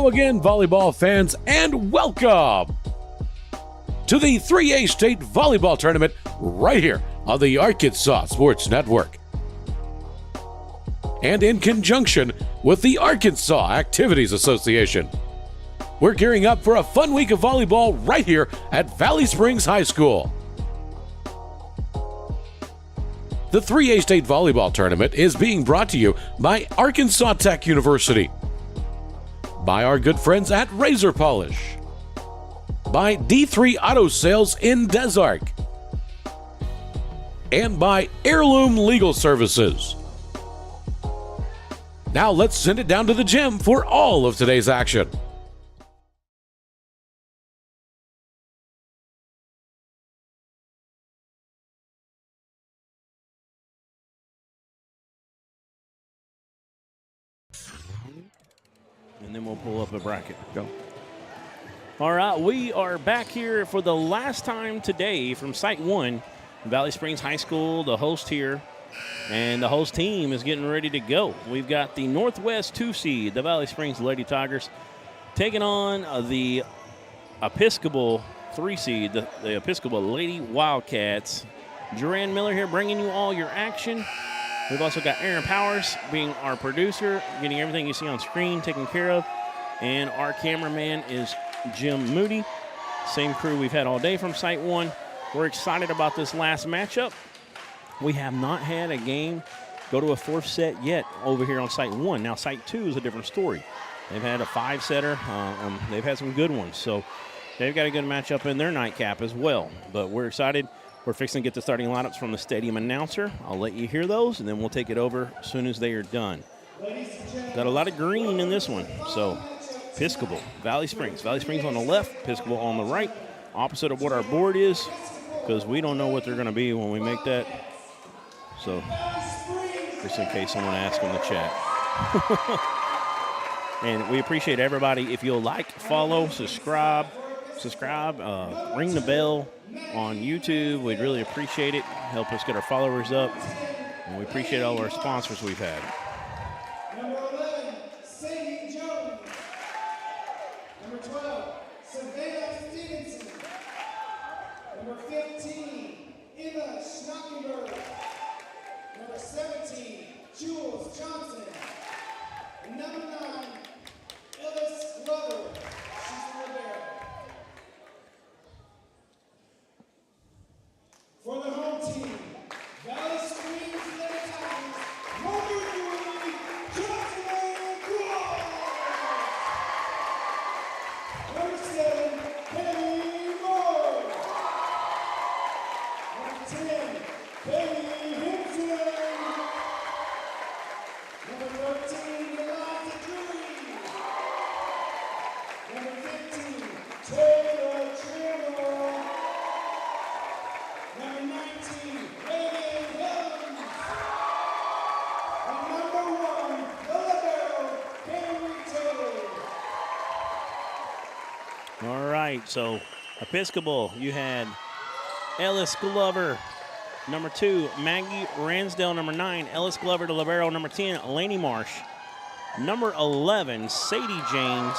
Hello again, volleyball fans, and welcome to the 3A State Volleyball Tournament right here on the Arkansas Sports Network. And in conjunction with the Arkansas Activities Association. We're gearing up for a fun week of volleyball right here at Valley Springs High School. The 3A State Volleyball Tournament is being brought to you by Arkansas Tech University, by our good friends at Razor Polish, by D3 Auto Sales in Des Arc, and by Heirloom Legal Services. Now let's send it down to the gym for all of today's action. And then we'll pull up a bracket. Go. All right, we are back here for the last time today from Site 1, Valley Springs High School, the host here. And the host team is getting ready to go. We've got the Northwest 2 seed, the Valley Springs Lady Tigers, taking on the Episcopal 3 seed, the Episcopal Lady Wildcats. Duran Miller here bringing you all your action. We've also got Aaron Powers being our producer, getting everything you see on screen taken care of. And our cameraman is Jim Moody. Same crew we've had all day from Site 1. We're excited about this last matchup. We have not had a game go to a fourth set yet over here on Site 1. Now, Site 2 is a different story. They've had a 5-setter. They've had some good ones. So they've got a good matchup in their nightcap as well. But we're excited. We're fixing to get the starting lineups from the stadium announcer. I'll let you hear those, and then we'll take it over as soon as they are done. Got a lot of green in this one. So Episcopal, Valley Springs. Valley Springs on the left, Episcopal on the right. Opposite of what our board is, because we don't know what they're going to be when we make that. So just in case someone asks in the chat. And we appreciate everybody. If you'll like, follow, subscribe, ring the bell on YouTube. We'd really appreciate it. Help us get our followers up. And we appreciate all our sponsors we've had. Number 11, Sadie Jones. Number 12, Savannah Stevenson. Number 15, Emma Schnockenberg. Number 17, Jules Johnson. And number 9, Ellis Glover. She's still there. For the home team, Valley Springs Lady Tigers, number 3, Jocelyn Cool. Number 7, Penny Moore. Number 10, Penny Henson. Number 13, Eliza Drury. Number 15, Taylor Trimmer. Number 19, Megan Helms. And number 1, the libero, Henry Taylor. All right, so Episcopal, you had Ellis Glover. Number 2, Maggie Ransdell. Number 9, Ellis Glover to libero. Number 10, Laney Marsh. Number 11, Sadie James.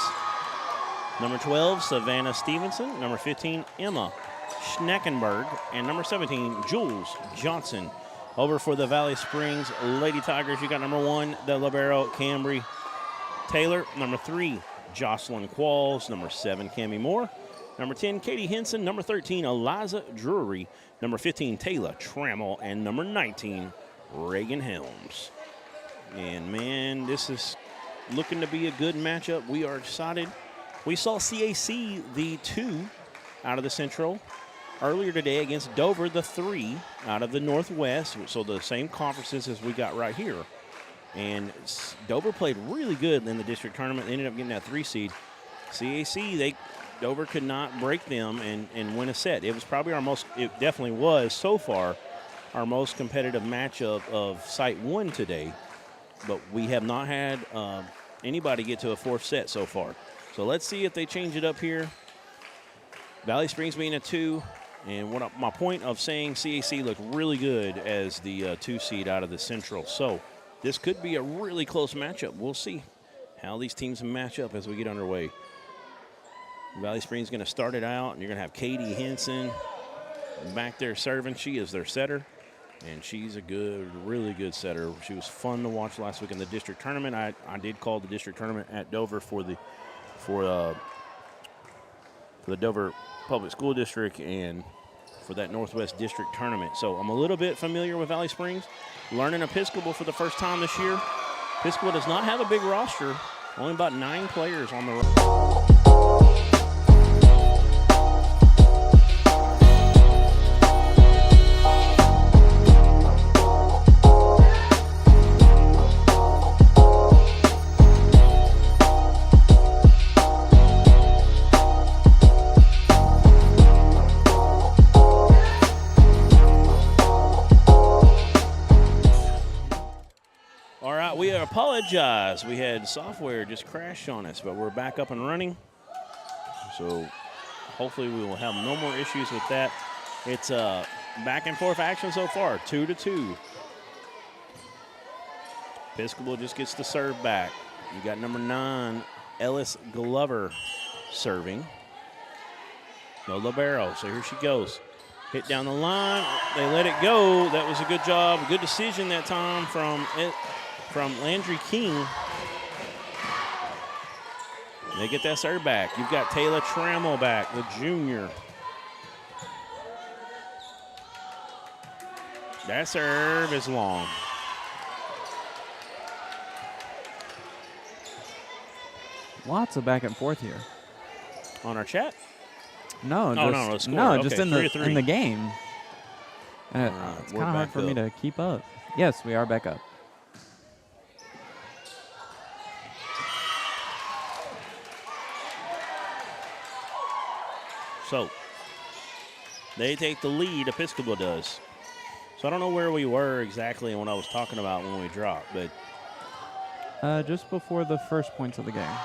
Number 12, Savannah Stevenson. Number 15, Emma Schneckenberg. And number 17, Jules Johnson. Over for the Valley Springs Lady Tigers, you got number 1, the libero, Cambry Taylor. Number 3, Jocelyn Qualls. Number 7, Cammie Moore. Number 10, Katie Henson. Number 13, Eliza Drury. Number 15, Taylor Trammell. And number 19, Reagan Helms. And, man, this is looking to be a good matchup. We are excited. We saw CAC, the 2 out of the Central, earlier today against Dover, the 3 out of the Northwest. So the same conferences as we got right here. And Dover played really good in the district tournament. They ended up getting that 3 seed. CAC, Dover could not break them and win a set. It was probably it definitely was so far our most competitive matchup of Site 1 today. But we have not had anybody get to a 4th set so far. So let's see if they change it up here. Valley Springs being a 2. And my point of saying CAC looked really good as the 2 seed out of the Central. So this could be a really close matchup. We'll see. how these teams match up as we get underway. Valley Springs going to start it out, and you're going to have Katie Henson back there serving. She is their setter, and she's a good, really good setter. She was fun to watch last week in the district tournament. I did call the district tournament at Dover for the Dover Public School District and for that Northwest District tournament. So I'm a little bit familiar with Valley Springs. Learning Episcopal for the first time this year. Episcopal does not have a big roster, only about 9 players on the roster. Apologize. We had software just crash on us, but we're back up and running. So hopefully we will have no more issues with that. It's a back and forth action so far, 2-2. Episcopal just gets the serve back. You got number 9, Ellis Glover serving. No libero, so here she goes. Hit down the line. They let it go. That was a good job. Good decision that time from Landry King. They get that serve back. You've got Taylor Trammell back, the junior. That serve is long. Lots of back and forth here. On our chat? No, just just in 3-3. in the game. Right, it's kind of hard for me to keep up. Yes, we are back up. So they take the lead, Episcopal does. So I don't know where we were exactly and what I was talking about when we dropped, but just before the first points of the game.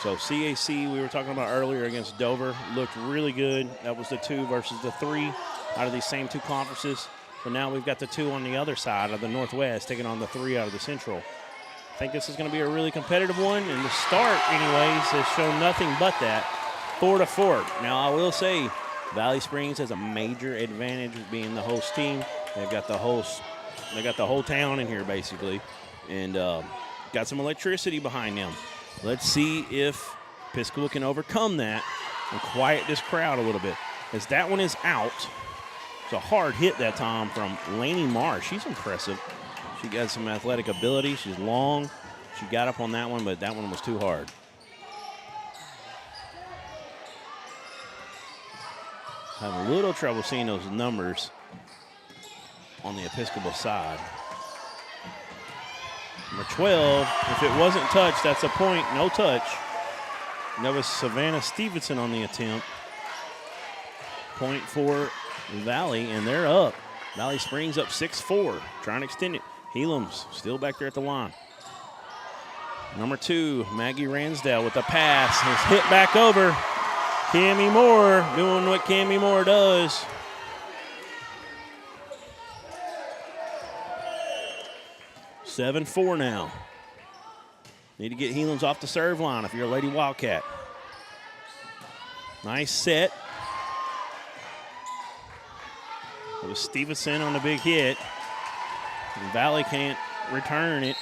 So CAC, we were talking about earlier against Dover, looked really good. That was the 2 versus the 3 out of these same 2 conferences. So now we've got the 2 on the other side of the Northwest taking on the 3 out of the Central. I think this is going to be a really competitive one, and the start, anyways, has shown nothing but that. 4-4. Now, I will say Valley Springs has a major advantage of being the host team. They've got the whole town in here, basically, and got some electricity behind them. Let's see if Episcopal can overcome that and quiet this crowd a little bit. As that one is out, it's a hard hit that time from Lainey Marsh. She's impressive. She got some athletic ability. She's long. She got up on that one, but that one was too hard. Have a little trouble seeing those numbers on the Episcopal side. Number 12, if it wasn't touched, that's a point, no touch. And that was Savannah Stevenson on the attempt. Point for Valley, and they're up. Valley Springs up 6-4, trying to extend it. Helam's still back there at the line. Number 2, Maggie Ransdale with the pass. It's hit back over. Cammie Moore doing what Cammie Moore does. Seven 4 now. Need to get Helam's off the serve line if you're a Lady Wildcat. Nice set. It was Stevenson on the big hit. And Valley can't return it.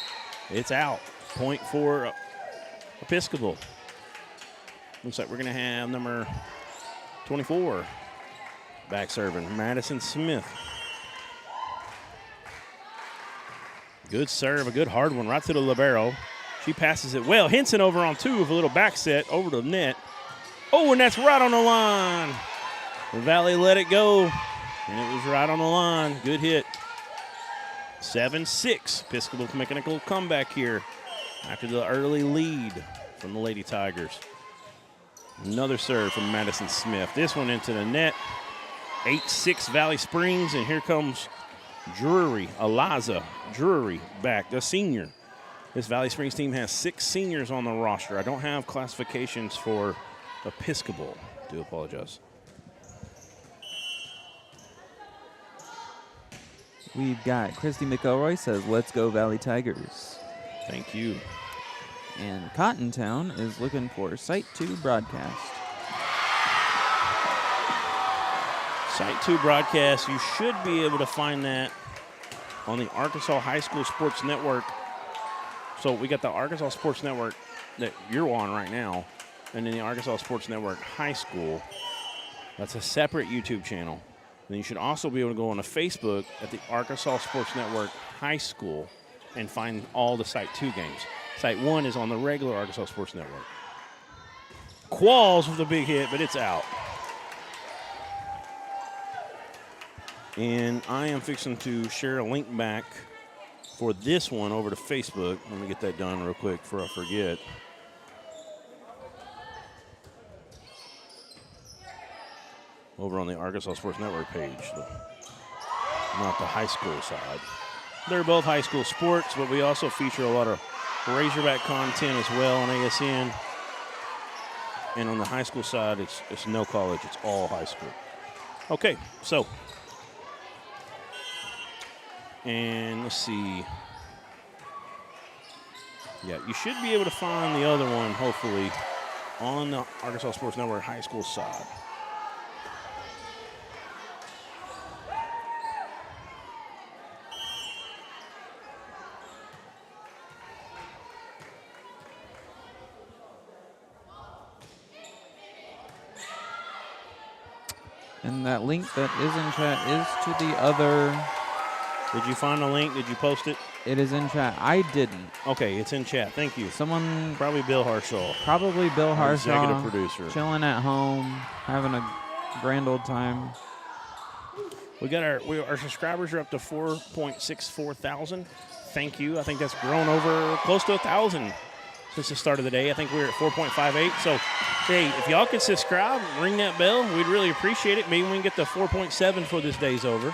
It's out. Point for Episcopal. Looks like we're going to have number 24 back serving, Madison Smith. Good serve, a good hard one right to the libero. She passes it well. Henson over on 2 with a little back set over the net. Oh, and that's right on the line. The Valley let it go, and it was right on the line. Good hit. 7-6. Episcopal making a little comeback here after the early lead from the Lady Tigers. Another serve from Madison Smith. This one into the net. 8-6 Valley Springs, and here comes Drury, Eliza Drury back, the senior. This Valley Springs team has 6 seniors on the roster. I don't have classifications for Episcopal. Do apologize. We've got Christy McElroy says, "Let's go Valley Tigers." Thank you. And Cottontown is looking for Site 2 broadcast. Site 2 broadcast, you should be able to find that on the Arkansas High School Sports Network. So we got the Arkansas Sports Network that you're on right now, and then the Arkansas Sports Network High School. That's a separate YouTube channel. Then you should also be able to go on to Facebook at the Arkansas Sports Network High School and find all the Site 2 games. Site 1 is on the regular Arkansas Sports Network. Qualls with a big hit, but it's out. And I am fixing to share a link back for this one over to Facebook. Let me get that done real quick before I forget. Over on the Arkansas Sports Network page, not the high school side. They're both high school sports, but we also feature a lot of Razorback content as well on ASN. And on the high school side, it's no college, it's all high school. Okay, so. And let's see. Yeah, you should be able to find the other one, hopefully, on the Arkansas Sports Network high school side. And that link that is in chat is to the other. Did you find the link? Did you post it? It is in chat. I didn't. Okay, it's in chat. Thank you. Someone, Probably Bill Harshaw. probably Bill Our Harshaw, executive producer. chilling at home, having a grand old time. We got our subscribers are up to 4.64 thousand. Thank you. I think that's grown over close to 1,000 since the start of the day. I think we're at 4.58. So, hey, if y'all could subscribe, ring that bell, we'd really appreciate it. Maybe we can get to 4.7 before this day's over.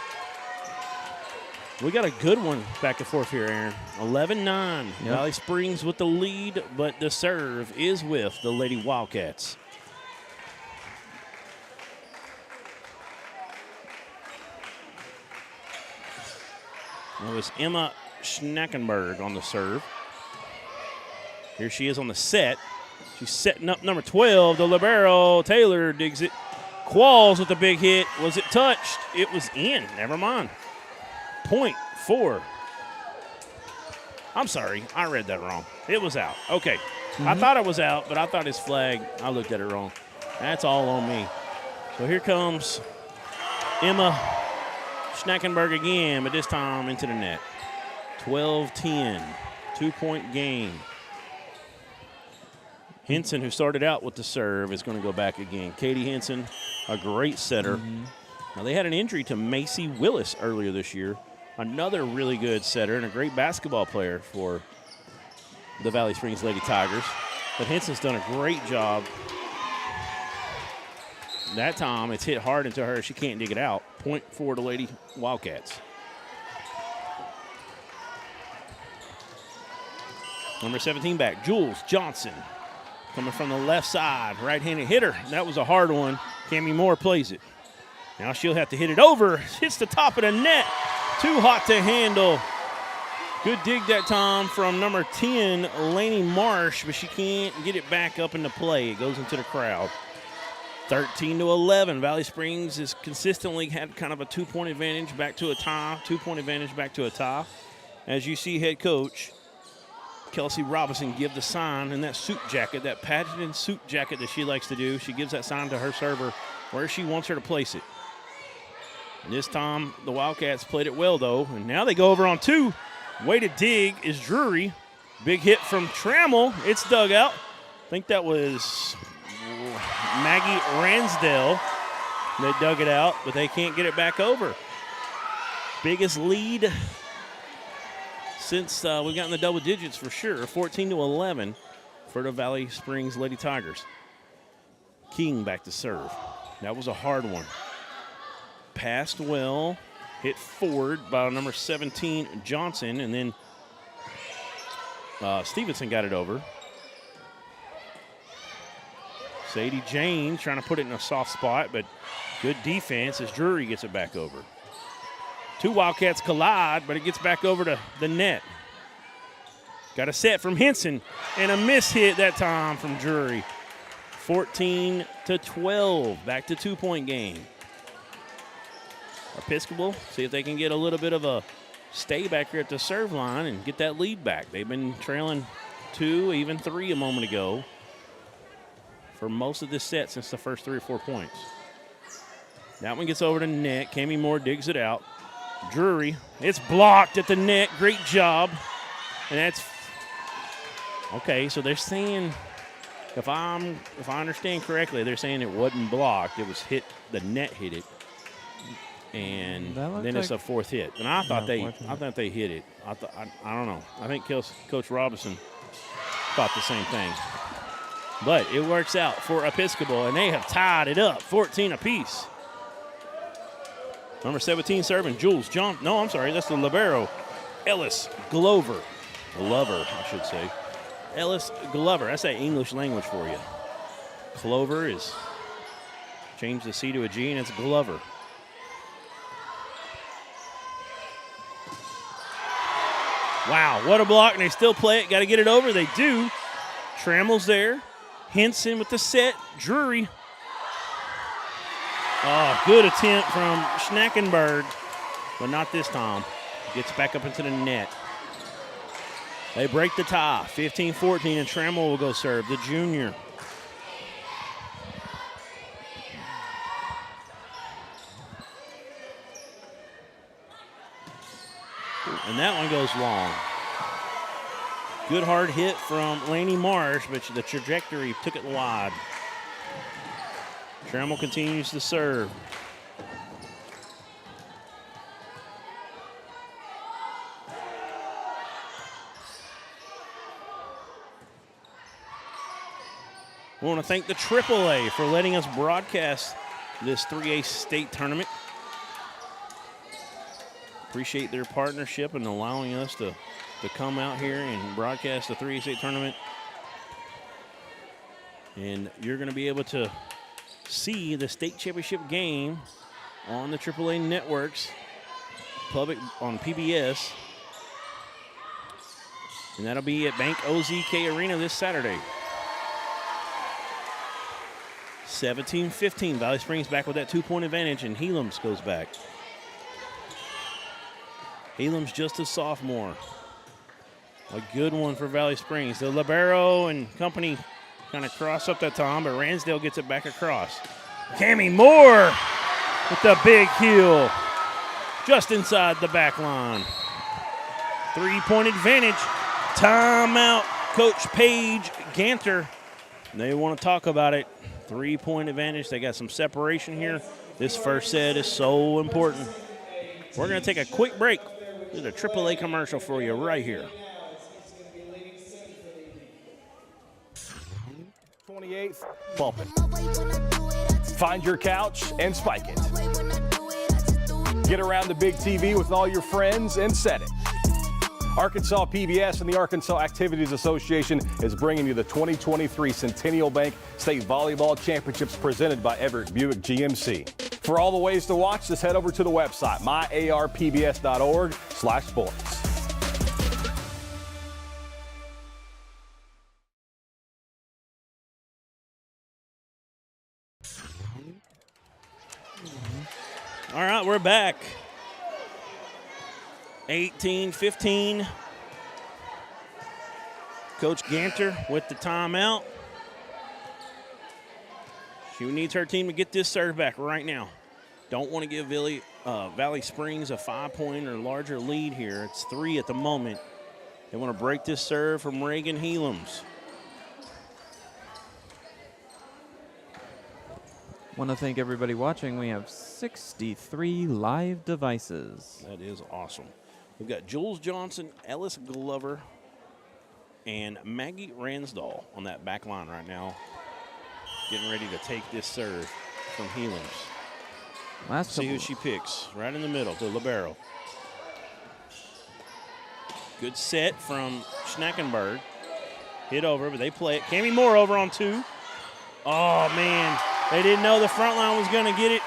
We got a good one back and forth here, Aaron. 11-9. Yep. Valley Springs with the lead, but the serve is with the Lady Wildcats. It was Emma Schnackenberg on the serve. Here she is on the set. She's setting up number 12, the libero. Taylor digs it. Qualls with the big hit. Was it touched? It was in. Never mind. .4. I'm sorry. I read that wrong. It was out. Okay. I thought it was out, but I thought his flag, I looked at it wrong. That's all on me. So here comes Emma Schnackenberg again, but this time into the net. 12-10. 2-point game. Henson, who started out with the serve, is going to go back again. Katie Henson, a great setter. Now, they had an injury to Macy Willis earlier this year. Another really good setter and a great basketball player for the Valley Springs Lady Tigers. But Henson's done a great job. That time, it's hit hard into her. She can't dig it out. Point for the Lady Wildcats. Number 17 back, Jules Johnson. Coming from the left side, right-handed hitter. That was a hard one. Cammie Moore plays it. Now she'll have to hit it over. Hits the top of the net. Too hot to handle. Good dig that time from number 10, Laney Marsh, but she can't get it back up into play. It goes into the crowd. 13-11. Valley Springs has consistently had kind of a 2-point advantage back to a tie. 2-point advantage back to a tie. As you see head coach Kelsey Robinson give the sign in that suit jacket, that patented suit jacket that she likes to do. She gives that sign to her server where she wants her to place it. And this time, the Wildcats played it well, though. And now they go over on 2. Way to dig is Drury. Big hit from Trammell. It's dug out. I think that was Maggie Ransdell that dug it out, but they can't get it back over. Biggest lead since we've gotten the double digits for sure. 14-11 for the Valley Springs Lady Tigers. King back to serve. That was a hard one. Passed well, hit forward by number 17, Johnson, and then Stevenson got it over. Sadie Jane trying to put it in a soft spot, but good defense as Drury gets it back over. 2 Wildcats collide, but it gets back over to the net. Got a set from Henson and a miss hit that time from Drury. 14-12, back to 2-point game. Episcopal, see if they can get a little bit of a stay back here at the serve line and get that lead back. They've been trailing 2, even 3 a moment ago for most of this set since the first 3 or 4 points. That one gets over to net. Cami Moore digs it out. Drury, it's blocked at the net. Great job. And that's okay. So they're saying, if I understand correctly, they're saying it wasn't blocked. It was hit. The net hit it, and then it's a 4th hit. And I thought they hit it. I don't know. I think Coach Robinson thought the same thing. But it works out for Episcopal, and they have tied it up, 14 apiece. Number 17 serving, Jules John. No, I'm sorry, that's the libero, Ellis Glover. Glover, I should say. Ellis Glover. That's that English language for you. Clover is change the C to a G, and it's Glover. Wow, what a block, and they still play it. Got to get it over. They do. Trammell's there. Henson with the set. Drury. Oh, good attempt from Schnackenberg, but not this time. Gets back up into the net. They break the tie, 15-14, and Trammell will go serve, the junior. And that one goes long. Good hard hit from Laney Marsh, but the trajectory took it wide. Trammell continues to serve. We want to thank the AAA for letting us broadcast this 3A state tournament. Appreciate their partnership and allowing us to come out here and broadcast the 3A state tournament. And you're going to be able to see the state championship game on the AAA networks, public on PBS. And that'll be at Bank OZK Arena this Saturday. 17-15. Valley Springs back with that 2-point advantage, and Helams goes back. Helams just a sophomore. A good one for Valley Springs. The libero and company kind of cross up that time, but Ransdale gets it back across. Cami Moore with the big heel just inside the back line. 3-point advantage. Timeout, Coach Paige Ganter. They want to talk about it. 3-point advantage. They got some separation here. This first set is so important. We're going to take a quick break. There's a AAA commercial for you right here. 28th, Pulpit. Find your couch and spike it. Get around the big TV with all your friends and set it. Arkansas PBS and the Arkansas Activities Association is bringing you the 2023 Centennial Bank State Volleyball Championships presented by Everett Buick GMC. For all the ways to watch, just head over to the website, myarpbs.org/sports. All right, we're back. 18-15. Coach Ganter with the timeout. She needs her team to get this serve back right now. Don't want to give Valley Springs a 5-point or larger lead here. It's 3 at the moment. They want to break this serve from Reagan Helams. Want to thank everybody watching. We have 63 live devices. That is awesome. We've got Jules Johnson, Ellis Glover, and Maggie Ransdall on that back line right now, getting ready to take this serve from Helams. See who she picks. Right in the middle, the libero. Good set from Schnackenberg. Hit over, but they play it. Cami Moore over on 2. Oh, man. They didn't know the front line was going to get it.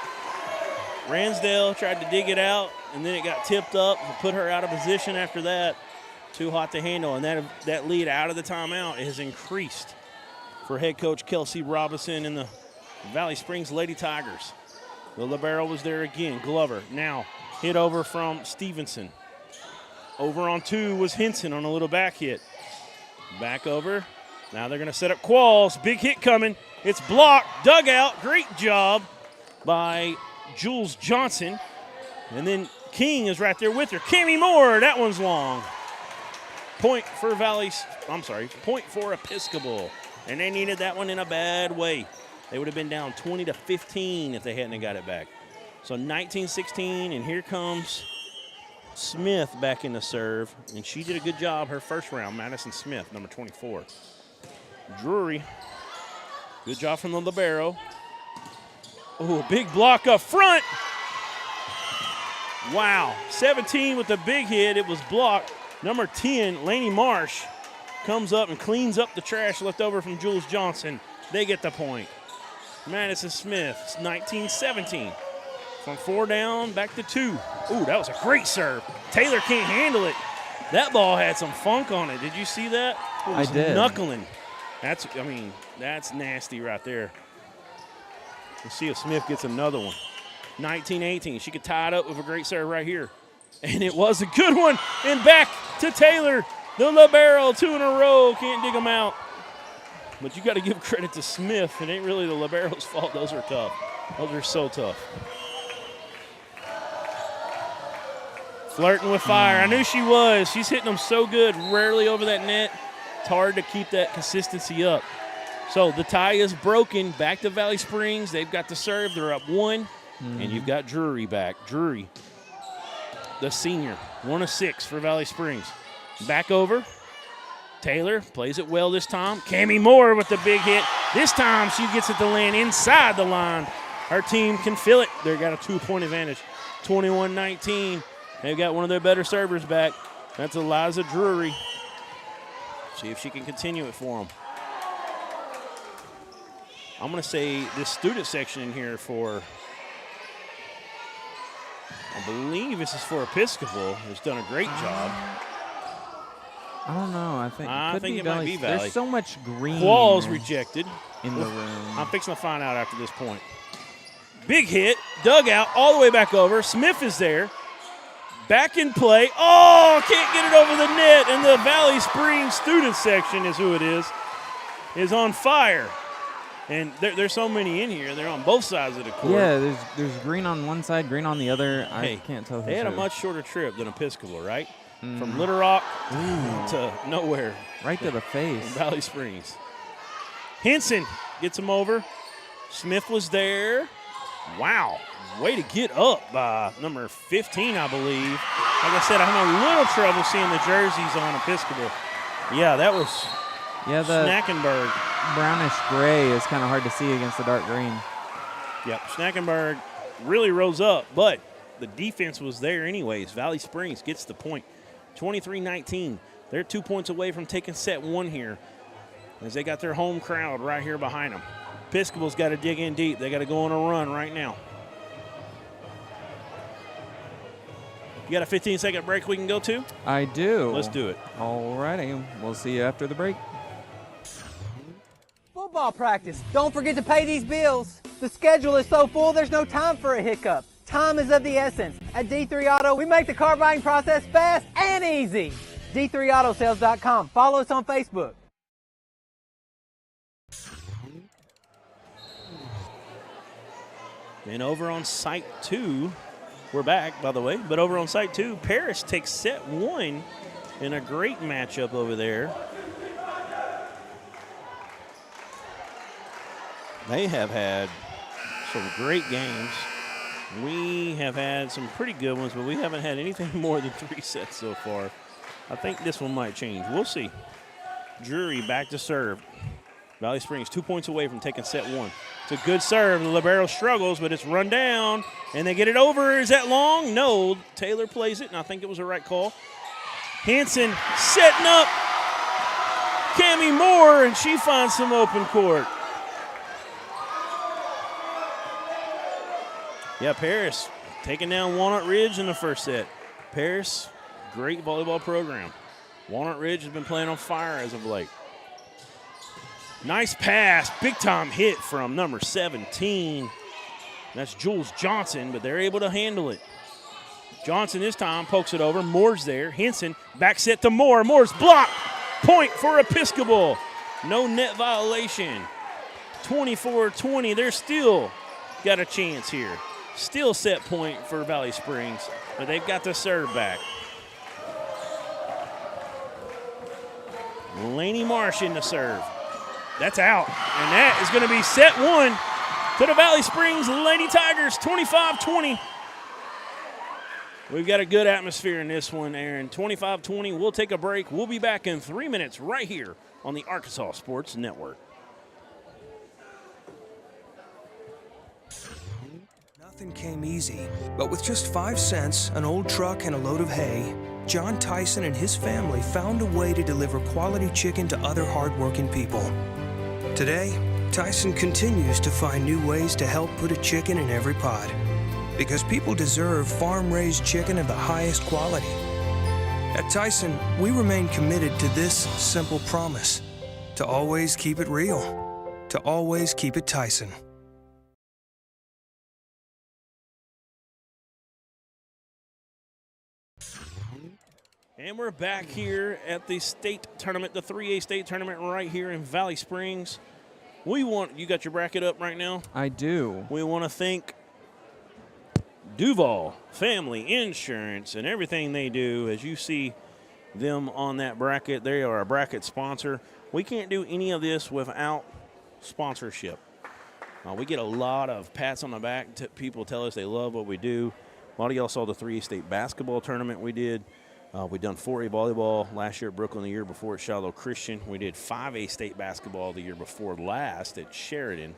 Ransdale tried to dig it out, and then it got tipped up and put her out of position after that. too hot to handle, and that lead out of the timeout has increased for head coach Kelsey Robinson and the Valley Springs Lady Tigers. The libero was there again. Glover now hit over from Stevenson. Over on 2 was Henson on a little back hit. Back over. Now they're going to set up Qualls. Big hit coming. It's blocked. Dugout. Great job by Jules Johnson. And then King is right there with her. Cammie Moore. That one's long. Point for Episcopal. And they needed that one in a bad way. They would have been down 20-15 if they hadn't got it back. So 19-16, and here comes Smith back in the serve. And she did a good job her first round, Madison Smith, number 24. Drury, good job from the libero. Oh, a big block up front. Wow, 17 with the big hit. It was blocked. Number 10, Laney Marsh, comes up and cleans up the trash left over from Jules Johnson. They get the point. Madison Smith, 19-17. From 4 down, back to 2. Ooh, that was a great serve. Taylor can't handle it. That ball had some funk on it. Did you see that? It was I did. Knuckling. That's nasty right there. Let's see if Smith gets another one. 19-18. She could tie it up with a great serve right here. And it was a good one. And back to Taylor. The libero, 2 in a row. Can't dig them out. But you got to give credit to Smith. It ain't really the libero's fault. Those are tough. Those are so tough. Flirting with fire. I knew she was. She's hitting them so good. Rarely over that net. It's hard to keep that consistency up. So the tie is broken. Back to Valley Springs. They've got the serve. They're up 1. And you've got Drury back. Drury, the senior, 1 of 6 for Valley Springs. Back over. Taylor plays it well this time. Cammie Moore with the big hit. This time she gets it to land inside the line. Her team can feel it. They've got a 2-point advantage. 21-19. They've got one of their better servers back. That's Eliza Drury. See if she can continue it for them. I'm going to say this student section in here for, I believe this is for Episcopal, who's done a great job. I don't know. I think it might be Valley. There's so much green. Qualls rejected. in the room. I'm fixing to find out after this point. Big hit, dugout, all the way back over. Smith is there. Back in play. Oh, can't get it over the net. And the Valley Springs student section is who it is on fire. And there's so many in here. They're on both sides of the court. Yeah, there's green on one side, green on the other. I can't tell who's They had a who. much shorter trip than Episcopal, right? From Little Rock to nowhere. Right to the face. Valley Springs. Henson gets him over. Smith was there. Wow. Way to get up by number 15, I believe. Like I said, I'm having a little trouble seeing the jerseys on Episcopal. Yeah, that was Schnackenberg. Brownish gray is kind of hard to see against the dark green. Yep, Schnackenberg really rose up, but the defense was there anyways. Valley Springs gets the point. 23-19. They're 2 points away from taking set one here as they got their home crowd right here behind them. Episcopal's got to dig in deep. They got to go on a run right now. You got a 15-second break we can go to? I do. Let's do it. All righty. We'll see you after the break. Football practice. Don't forget to pay these bills. The schedule is so full, there's no time for a hiccup. Time is of the essence. At D3 Auto, we make the car buying process fast and easy. D3AutoSales.com. Follow us on Facebook. And over on site 2, we're back, by the way, but over on site 2, Paris takes set 1 in a great matchup over there. They have had some great games. We have had some pretty good ones, but we haven't had anything more than 3 sets so far. I think this one might change. We'll see. Drury back to serve. Valley Springs 2 points away from taking set 1. It's a good serve. The libero struggles, but it's run down, and they get it over. Is that long? No. Taylor plays it, and I think it was a right call. Hanson setting up Cammie Moore, and she finds some open court. Yeah, Paris taking down Walnut Ridge in the first set. Paris, great volleyball program. Walnut Ridge has been playing on fire as of late. Nice pass, big-time hit from number 17. That's Jules Johnson, but they're able to handle it. Johnson this time pokes it over. Moore's there. Henson back set to Moore. Moore's blocked. Point for Episcopal. No net violation. 24-20. They're still got a chance here. Still set point for Valley Springs, but they've got the serve back. Laney Marsh in the serve. That's out, and that is going to be set one to the Valley Springs Lady Tigers, 25-20. We've got a good atmosphere in this one, Aaron. 25-20. We'll take a break. We'll be back in 3 minutes right here on the Arkansas Sports Network. Nothing came easy, but with just 5 cents, an old truck, and a load of hay, John Tyson and his family found a way to deliver quality chicken to other hardworking people. Today, Tyson continues to find new ways to help put a chicken in every pot. Because people deserve farm-raised chicken of the highest quality. At Tyson, we remain committed to this simple promise: to always keep it real, to always keep it Tyson. And we're back here at the state tournament, the 3A state tournament right here in Valley Springs. You got your bracket up right now? I do. We want to thank Duval Family Insurance and everything they do. As you see them on that bracket, they are a bracket sponsor. We can't do any of this without sponsorship. We get a lot of pats on the back. People tell us they love what we do. A lot of y'all saw the 3A state basketball tournament we did. We done 4A volleyball last year at Brooklyn, the year before at Shiloh Christian. We did 5A state basketball the year before last at Sheridan.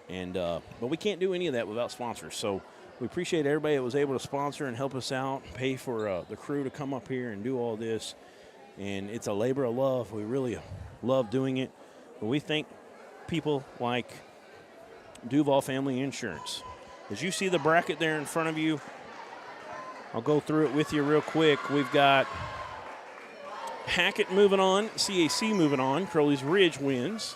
But we can't do any of that without sponsors. So we appreciate everybody that was able to sponsor and help us out, pay for the crew to come up here and do all this. And it's a labor of love. We really love doing it. But we thank people like Duval Family Insurance. As you see the bracket there in front of you, I'll go through it with you real quick. We've got Hackett moving on, CAC moving on, Crowley's Ridge wins.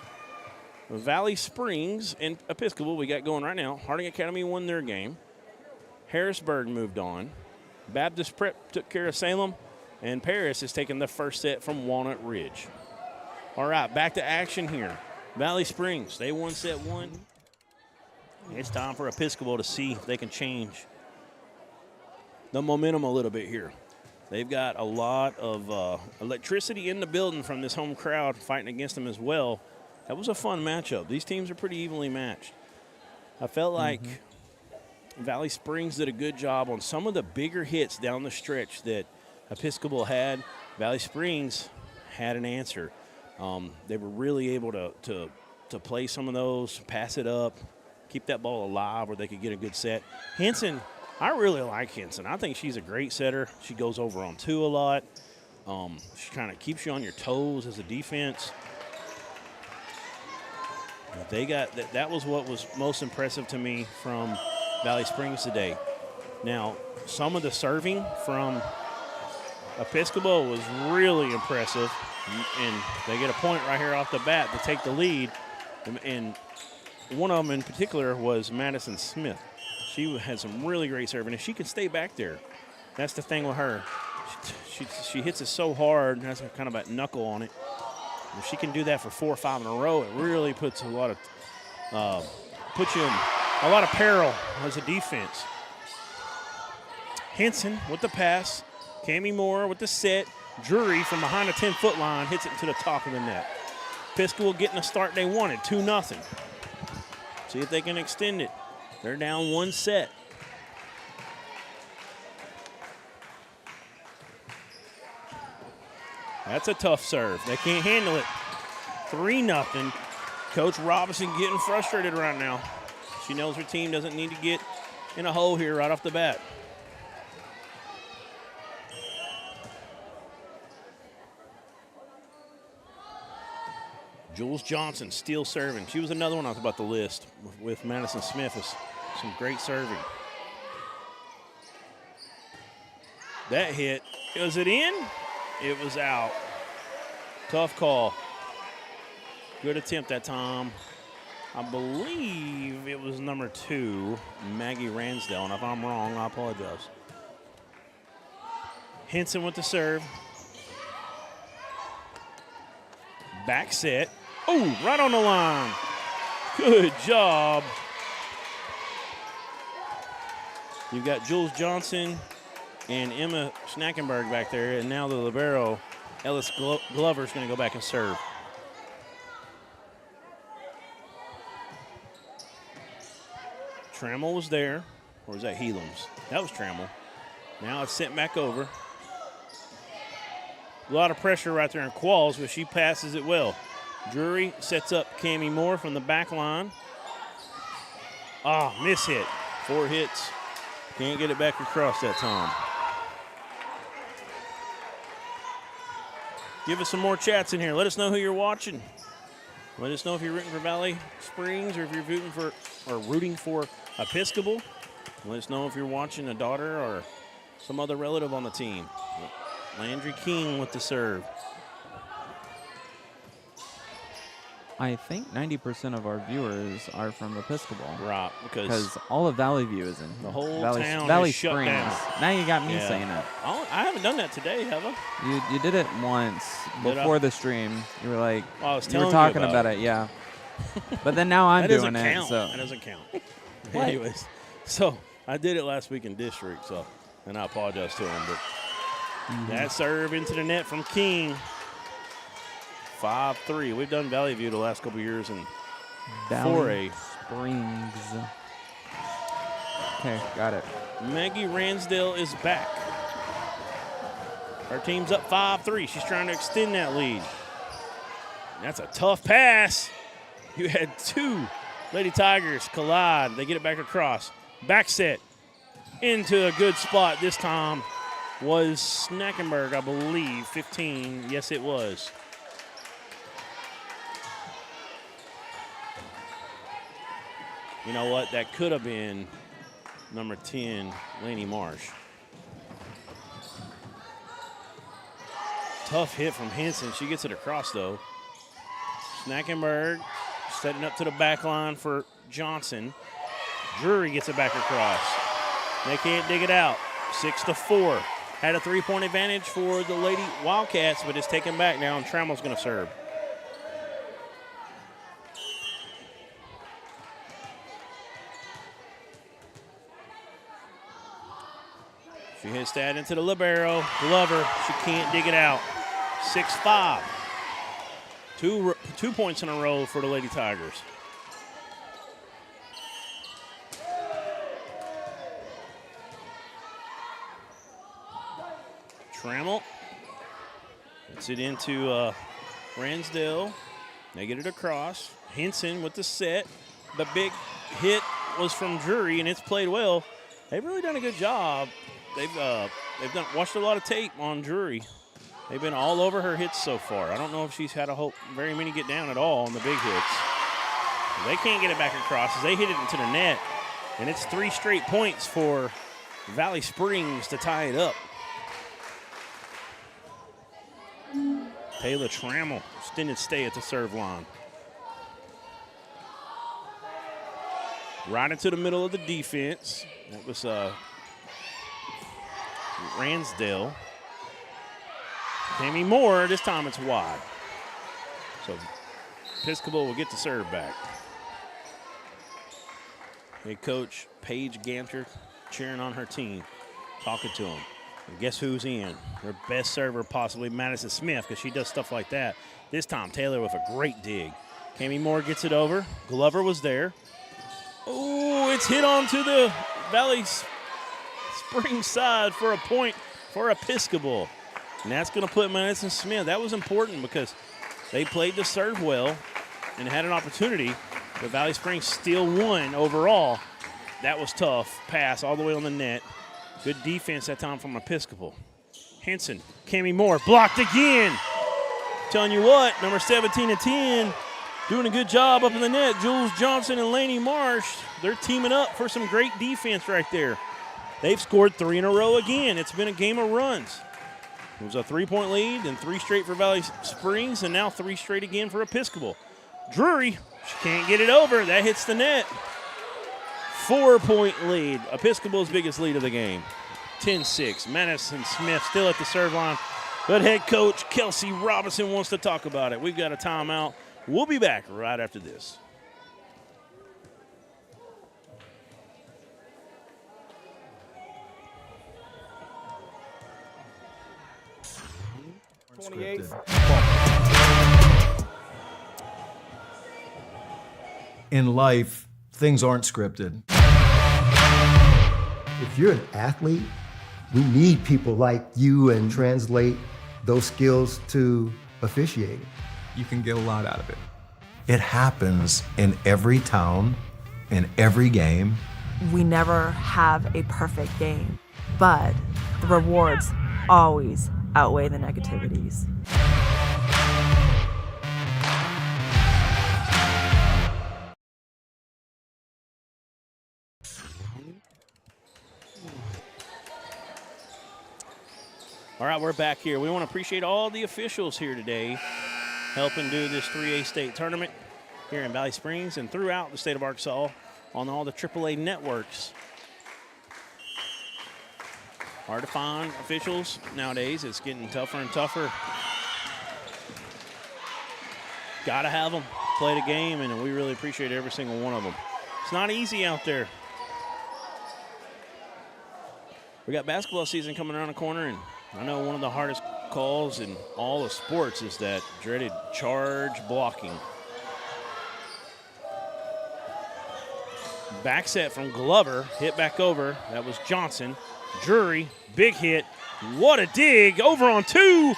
Valley Springs and Episcopal we got going right now. Harding Academy won their game. Harrisburg moved on. Baptist Prep took care of Salem. And Paris is taking the first set from Walnut Ridge. All right, back to action here. Valley Springs, they won set one. It's time for Episcopal to see if they can change the momentum a little bit here. They've got a lot of electricity in the building from this home crowd fighting against them as well. That was a fun matchup. These teams are pretty evenly matched. I felt like Valley Springs did a good job on some of the bigger hits down the stretch that Episcopal had. Valley Springs had an answer. They were really able to play some of those, pass it up, keep that ball alive where they could get a good set. Henson, I really like Henson. I think she's a great setter. She goes over on two a lot. She kind of keeps you on your toes as a defense. They got that was what was most impressive to me from Valley Springs today. Now, some of the serving from Episcopal was really impressive, and they get a point right here off the bat to take the lead. And one of them in particular was Madison Smith. She had some really great serving. If she can stay back there, that's the thing with her. She hits it so hard, and has kind of a knuckle on it. If she can do that for 4 or 5 in a row, it really puts puts you in a lot of peril as a defense. Henson with the pass. Cami Moore with the set. Drury from behind the 10-foot line hits it to the top of the net. Episcopal getting the start they wanted, 2-0. See if they can extend it. They're down 1 set. That's a tough serve. They can't handle it. 3-0. Coach Robinson getting frustrated right now. She knows her team doesn't need to get in a hole here right off the bat. Jules Johnson still serving. She was another one I was about to list with Madison Smith. Some great serving. That hit, is it in? it was out. Tough call. Good attempt that time. I believe it was number 2, Maggie Ransdell, and if I'm wrong, I apologize. Henson with the serve. Back set. Oh, right on the line. Good job. You've got Jules Johnson and Emma Schnackenberg back there, and now the libero, Ellis Glover, is going to go back and serve. Trammell was there, or was that Helams? That was Trammell. Now it's sent back over. A lot of pressure right there in Qualls, but she passes it well. Drury sets up Cammie Moore from the back line. Miss hit. 4 hits. Can't get it back across that time. Give us some more chats in here. Let us know who you're watching. Let us know if you're rooting for Valley Springs or if you're rooting for Episcopal. Let us know if you're watching a daughter or some other relative on the team. Landry King with the serve. I think 90% of our viewers are from Episcopal. Right, because all of Valley View is in here. The whole Valley, town Valley is shut Springs. down. Now you got me saying it. I haven't done that today, have I? You did it once before the stream. You were like, I was you telling were you talking about it, yeah. But then now I'm doing it. Count. So That doesn't count. Anyways, so I did it last week in district, and I apologize to him. But that serve into the net from King. 5-3. We've done Valley View the last couple years in Valley 4A. Springs. Okay, got it. Maggie Ransdell is back. Her team's up 5-3. She's trying to extend that lead. That's a tough pass. You had 2 Lady Tigers collide. They get it back across. Back set into a good spot. This time was Schnackenberg, I believe, 15. Yes, it was. You know what? That could have been number 10, Laney Marsh. Tough hit from Henson. She gets it across, though. Schnackenberg setting up to the back line for Johnson. Drury gets it back across. They can't dig it out. 6-4. Had a 3-point advantage for the Lady Wildcats, but it's taken back now, and Trammell's going to serve. She hits that into the libero. Glover, she can't dig it out. 6-5. 2 points in a row for the Lady Tigers. Trammell gets it into Ransdell. They get it across. Henson with the set. The big hit was from Drury, and it's played well. They've really done a good job. They've watched a lot of tape on Drury. They've been all over her hits so far. I don't know if she's had very many get down at all on the big hits. They can't get it back across as they hit it into the net. And it's 3 straight points for Valley Springs to tie it up. Taylor Trammell, extended stay at the serve line. Right into the middle of the defense. That was Ransdell. Cammie Moore, this time it's wide. So Episcopal will get the serve back. Head coach Paige Ganter cheering on her team, talking to them. And guess who's in? Their best server, possibly Madison Smith, because she does stuff like that. This time, Taylor with a great dig. Cammie Moore gets it over. Glover was there. Oh, it's hit onto the Valley Springs side for a point for Episcopal. And that's going to put Madison Smith. That was important because they played the serve well and had an opportunity. But Valley Springs still won overall. That was tough. Pass all the way on the net. Good defense that time from Episcopal. Henson, Cammie Moore, blocked again. Telling you what, number 17 and 10, doing a good job up in the net. Jules Johnson and Laney Marsh, they're teaming up for some great defense right there. They've scored 3 in a row again. It's been a game of runs. It was a 3-point lead, then 3 straight for Valley Springs, and now 3 straight again for Episcopal. Drury, she can't get it over. That hits the net. 4-point lead. Episcopal's biggest lead of the game. 10-6. Madison Smith still at the serve line. But head coach Kelsey Robinson wants to talk about it. We've got a timeout. We'll be back right after this. In life, things aren't scripted. If you're an athlete, we need people like you and translate those skills to officiating. You can get a lot out of it. It happens in every town, in every game. We never have a perfect game, but the rewards always outweigh the negativities. All right, we're back here. We want to appreciate all the officials here today helping do this 3A state tournament here in Valley Springs and throughout the state of Arkansas on all the AAA networks. Hard to find officials nowadays. It's getting tougher and tougher. Got to have them play the game, and we really appreciate every single one of them. It's not easy out there. We got basketball season coming around the corner, and I know one of the hardest calls in all of sports is that dreaded charge blocking. Back set from Glover, hit back over. That was Johnson. Drury, big hit. What a dig, over on 2,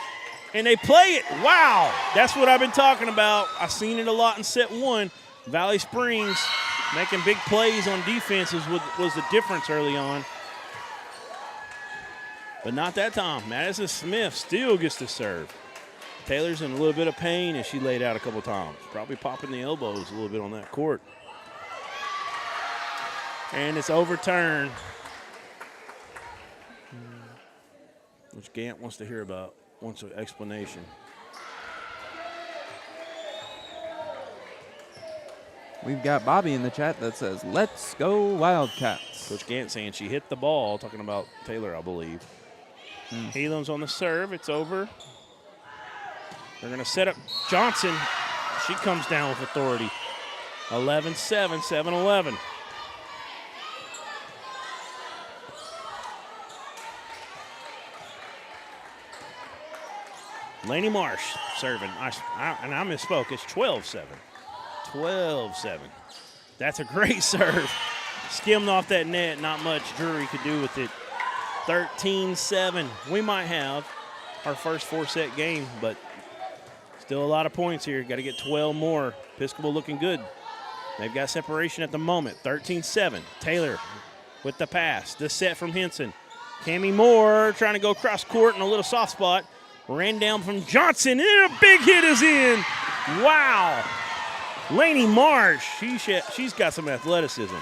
and they play it. Wow, that's what I've been talking about. I've seen it a lot in set 1. Valley Springs making big plays on defenses was the difference early on. But not that time. Madison Smith still gets to serve. Taylor's in a little bit of pain as she laid out a couple times. Probably popping the elbows a little bit on that court. And it's overturned. Which Gant wants to hear about, wants an explanation. We've got Bobby in the chat that says, "Let's go Wildcats." Coach Gant saying she hit the ball, talking about Taylor, I believe. Helam's on the serve. It's over. They're going to set up Johnson. She comes down with authority. 11-7, 7-11. Laney Marsh serving. And I misspoke. It's 12-7. 12-7. That's a great serve. Skimmed off that net. Not much Drury could do with it. 13-7. We might have our first 4-set game, but still a lot of points here. Got to get 12 more. Episcopal looking good. They've got separation at the moment. 13-7. Taylor with the pass. The set from Henson. Cammie Moore trying to go cross court in a little soft spot. Ran down from Johnson, and a big hit is in. Wow. Laney Marsh, she's got some athleticism.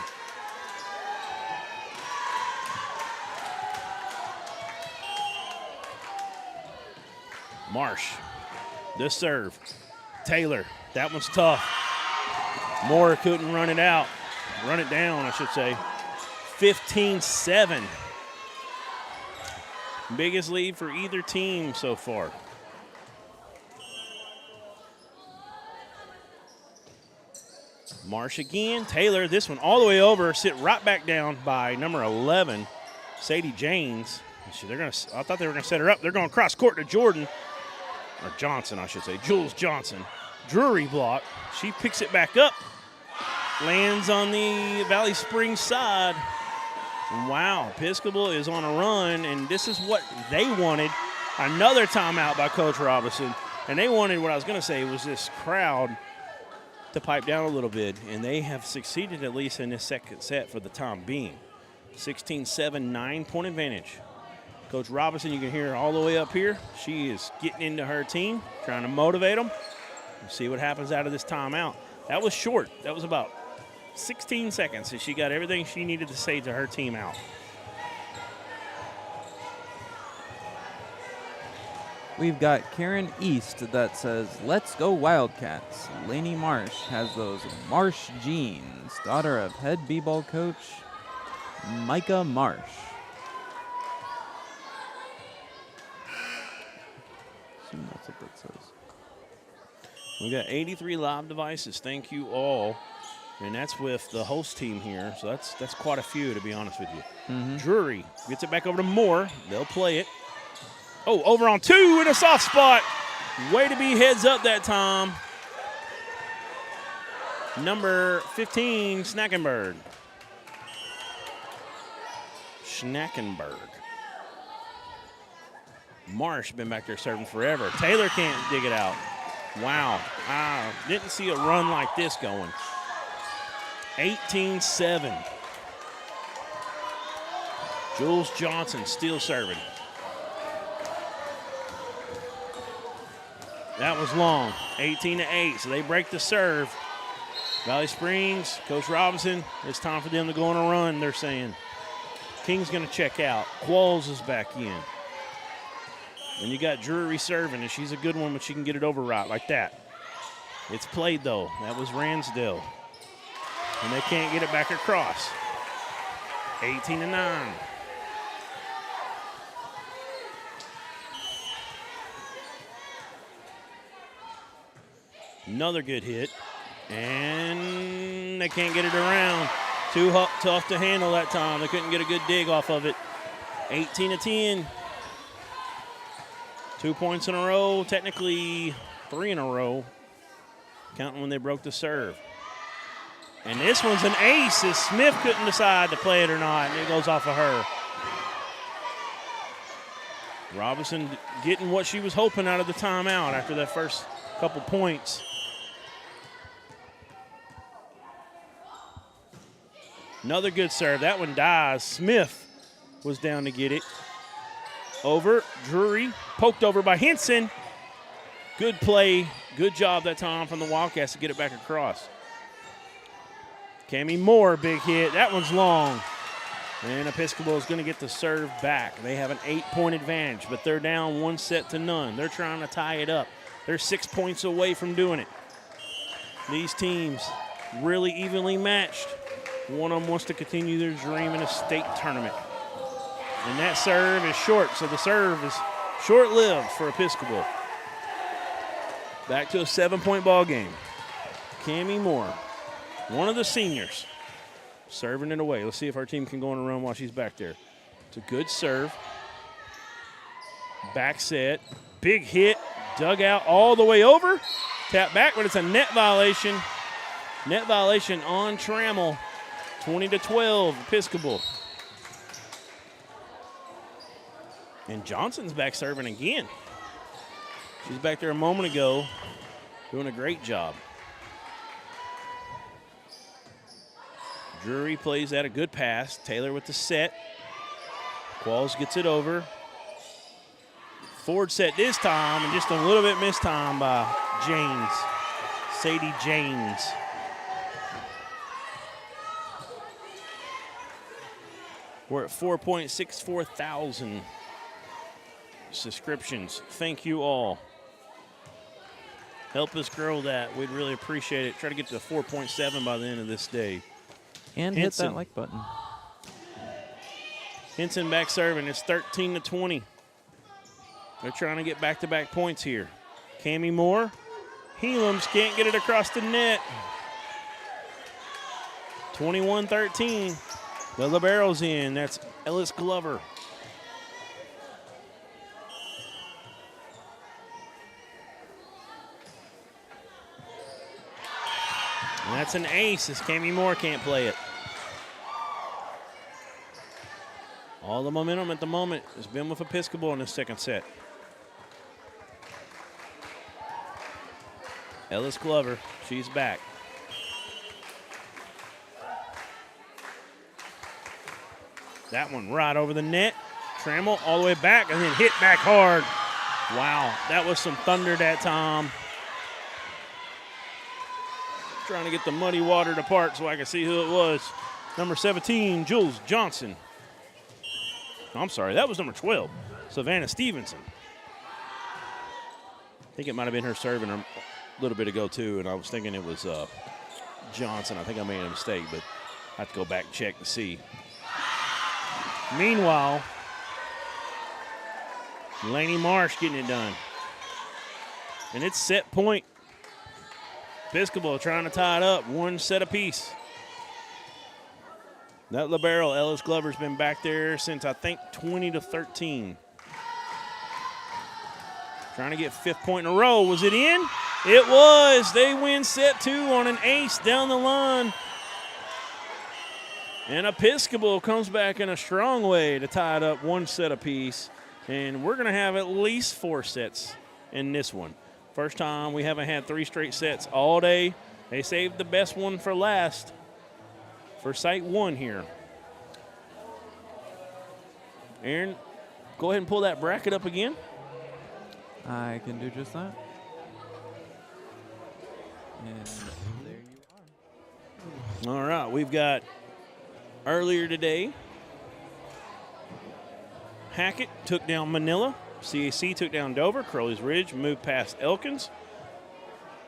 Marsh, this serve. Taylor, that one's tough. Moore couldn't run it out. Run it down, I should say. 15-7. Biggest lead for either team so far. Marsh again. Taylor, this one all the way over. Sit right back down by number 11, Sadie James. I thought they were going to set her up. They're going cross court to Jordan. Or Johnson, I should say. Jules Johnson. Drury block. She picks it back up. Lands on the Valley Springs side. Wow, Episcopal is on a run, and this is what they wanted. Another timeout by Coach Robinson. And they wanted, what I was going to say, was this crowd to pipe down a little bit, and they have succeeded at least in this second set for the time being. 16-7, 9-point advantage. Coach Robinson, you can hear her all the way up here. She is getting into her team, trying to motivate them. We'll see what happens out of this timeout. That was short. That was about 16 seconds, and she got everything she needed to say to her team out. We've got Karen East that says, "Let's go Wildcats." Lainey Marsh has those Marsh jeans, daughter of head b-ball coach Micah Marsh. Assume that's what that says. We got 83 live devices. Thank you all. And that's with the host team here. So that's quite a few, to be honest with you. Drury gets it back over to Moore. They'll play it. Oh, over on 2 in a soft spot. Way to be heads up that time. Number 15, Schnackenberg. Marsh been back there serving forever. Taylor can't dig it out. Wow. I didn't see a run like this going. 18-7. Jules Johnson still serving. That was long. 18-8. So they break the serve. Valley Springs, Coach Robinson, it's time for them to go on a run, they're saying. King's going to check out. Qualls is back in. And you got Drury serving, and she's a good one, but she can get it over right like that. It's played, though. That was Ransdell. And they can't get it back across. 18-9. Another good hit. And they can't get it around. Too tough to handle that time. They couldn't get a good dig off of it. 18-10. 2 points in a row, technically 3 in a row, counting when they broke the serve. And this one's an ace as Smith couldn't decide to play it or not, and it goes off of her. Robinson getting what she was hoping out of the timeout after that first couple points. Another good serve. That one dies. Smith was down to get it. Over, Drury, poked over by Henson. Good play, good job that time from the Wildcats to get it back across. Cammie Moore, big hit. That one's long. And Episcopal is going to get the serve back. They have an 8-point advantage, but they're down 1-0. They're trying to tie it up. They're 6 points away from doing it. These teams really evenly matched. One of them wants to continue their dream in a state tournament. And that serve is short, so the serve is short-lived for Episcopal. Back to a 7-point ball game. Cammie Moore, one of the seniors, serving it away. Let's see if our team can go on a run while she's back there. It's a good serve. Back set. Big hit. Dug out all the way over. Tap back, but it's a net violation. Net violation on Trammell. 20-12, Episcopal. And Johnson's back serving again. She's back there a moment ago doing a great job. Drury plays that, a good pass. Taylor with the set. Qualls gets it over. Forward set this time, and just a little bit missed time by James. Sadie James. We're at 4.64 thousand subscriptions. Thank you all. Help us grow that. We'd really appreciate it. Try to get to 4.7 by the end of this day. And hit that like button. Henson back serving. It's 13-20. They're trying to get back-to-back points here. Cammie Moore. Helams can't get it across the net. 21-13. The libero's in. That's Ellis Glover. And that's an ace as Cammie Moore can't play it. All the momentum at the moment has been with Episcopal in the second set. Ellis Glover, she's back. That one right over the net. Trammell all the way back and then hit back hard. Wow, that was some thunder that time. Trying to get the muddy water apart so I can see who it was. Number 17, Jules Johnson. I'm sorry, that was number 12, Savannah Stevenson. think it might have been her serving a little bit ago, too, and I was thinking it was Johnson. I think I made a mistake, but I have to go back and check to see. Meanwhile, Laney Marsh getting it done. And it's set point. Episcopal trying to tie it up, one set apiece. That libero, Ellis Glover's been back there since, I think, 20-13. Trying to get 5th point in a row. Was it in? It was. They win set 2 on an ace down the line. And Episcopal comes back in a strong way to tie it up, one set apiece. And we're going to have at least 4 sets in this one. First time we haven't had 3 straight sets all day. They saved the best one for last for site 1 here. Aaron, go ahead and pull that bracket up again. I can do just that. And there you All right, we've got earlier today, Hackett took down Manila. CAC took down Dover. Crowley's Ridge moved past Elkins.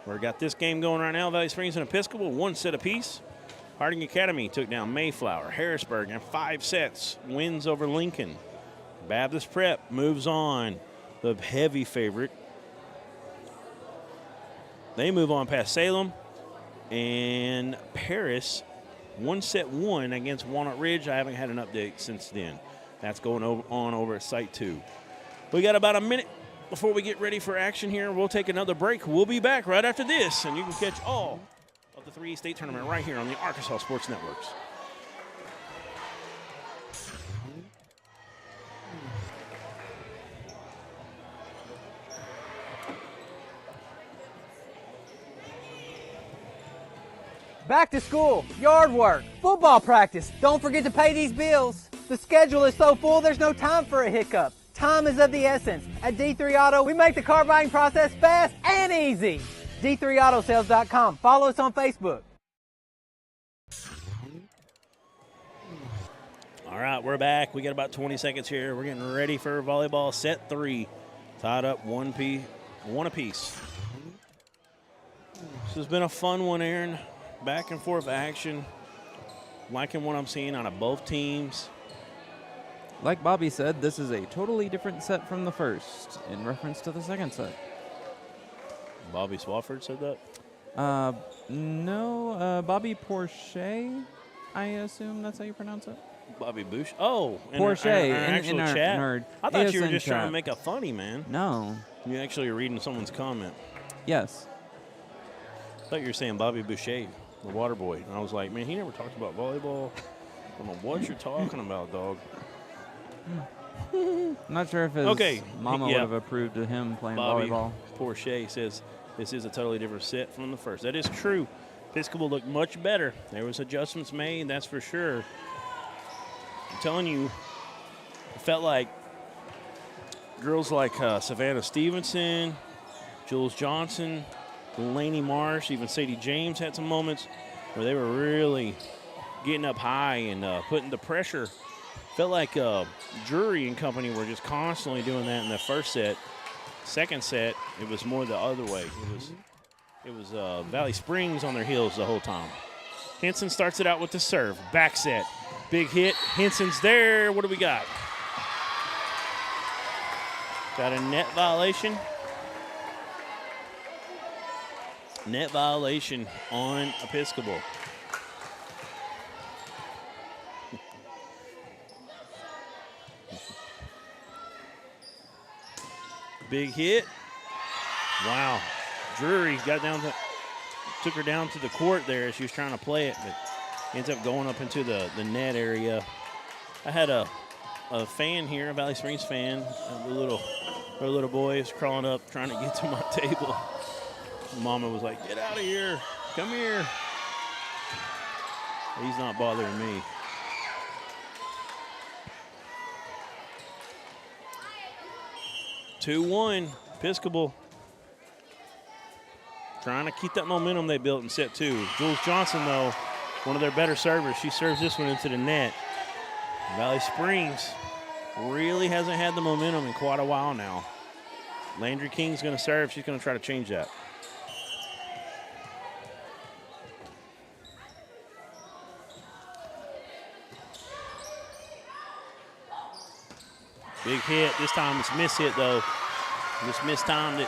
We've got this game going right now. Valley Springs and Episcopal, 1 set apiece. Harding Academy took down Mayflower. Harrisburg in 5 sets wins over Lincoln. Baptist Prep moves on. The heavy favorite. They move on past Salem. And Paris, 1 set 1 against Walnut Ridge. I haven't had an update since then. That's going on over at Site 2. We got about a minute before we get ready for action here. We'll take another break. We'll be back right after this, and you can catch all of the 3A state tournament right here on the Arkansas Sports Networks. Back to school, yard work, football practice. Don't forget to pay these bills. The schedule is so full, there's no time for a hiccup. Time is of the essence. At D3 Auto, we make the car buying process fast and easy. D3Autosales.com. Follow us on Facebook. All right, we're back. We got about 20 seconds here. We're getting ready for volleyball set 3. Tied up one apiece. This has been a fun one, Aaron. Back and forth action. Liking what I'm seeing out of both teams. Like Bobby said, this is a totally different set from the first, in reference to the second set. Bobby Swafford said that? No, Bobby Porsche, I assume that's how you pronounce it. Bobby Bush. Oh, Porsche in our actual chat. in our I thought you were ASN just trying chat. to make a funny, man. No. You actually are reading someone's comment. Yes. I thought you were saying Bobby Boucher, the water boy. And I was like, man, he never talked about volleyball. I don't know what you're talking about, dog. I'm not sure if his mama would have approved of him playing volleyball. Porsche says this is a totally different set from the first. That is true. Episcopal looked much better. There was adjustments made, that's for sure. I'm telling you, it felt like girls like Savannah Stevenson, Jules Johnson, Laney Marsh, even Sadie James had some moments where they were really getting up high and putting the pressure. Felt like Drury and company were just constantly doing that in the first set. Second set, it was more the other way. It was Valley Springs on their heels the whole time. Henson starts it out with the serve. Back set. Big hit. Henson's there. What do we got? Got a net violation. Net violation on Episcopal. Big hit. Wow. Drury took her down to the court there as she was trying to play it, but ends up going up into the net area. I had a fan here, a Valley Springs fan. Her little boy is crawling up trying to get to my table. Mama was like, get out of here. Come here. He's not bothering me. (2-1) Episcopal trying to keep that momentum they built in set 2. Jules Johnson, though, one of their better servers. She serves this one into the net. Valley Springs really hasn't had the momentum in quite a while now. Landry King's going to serve. She's going to try to change that. Big hit. This time it's miss hit, though. Just mistimed it.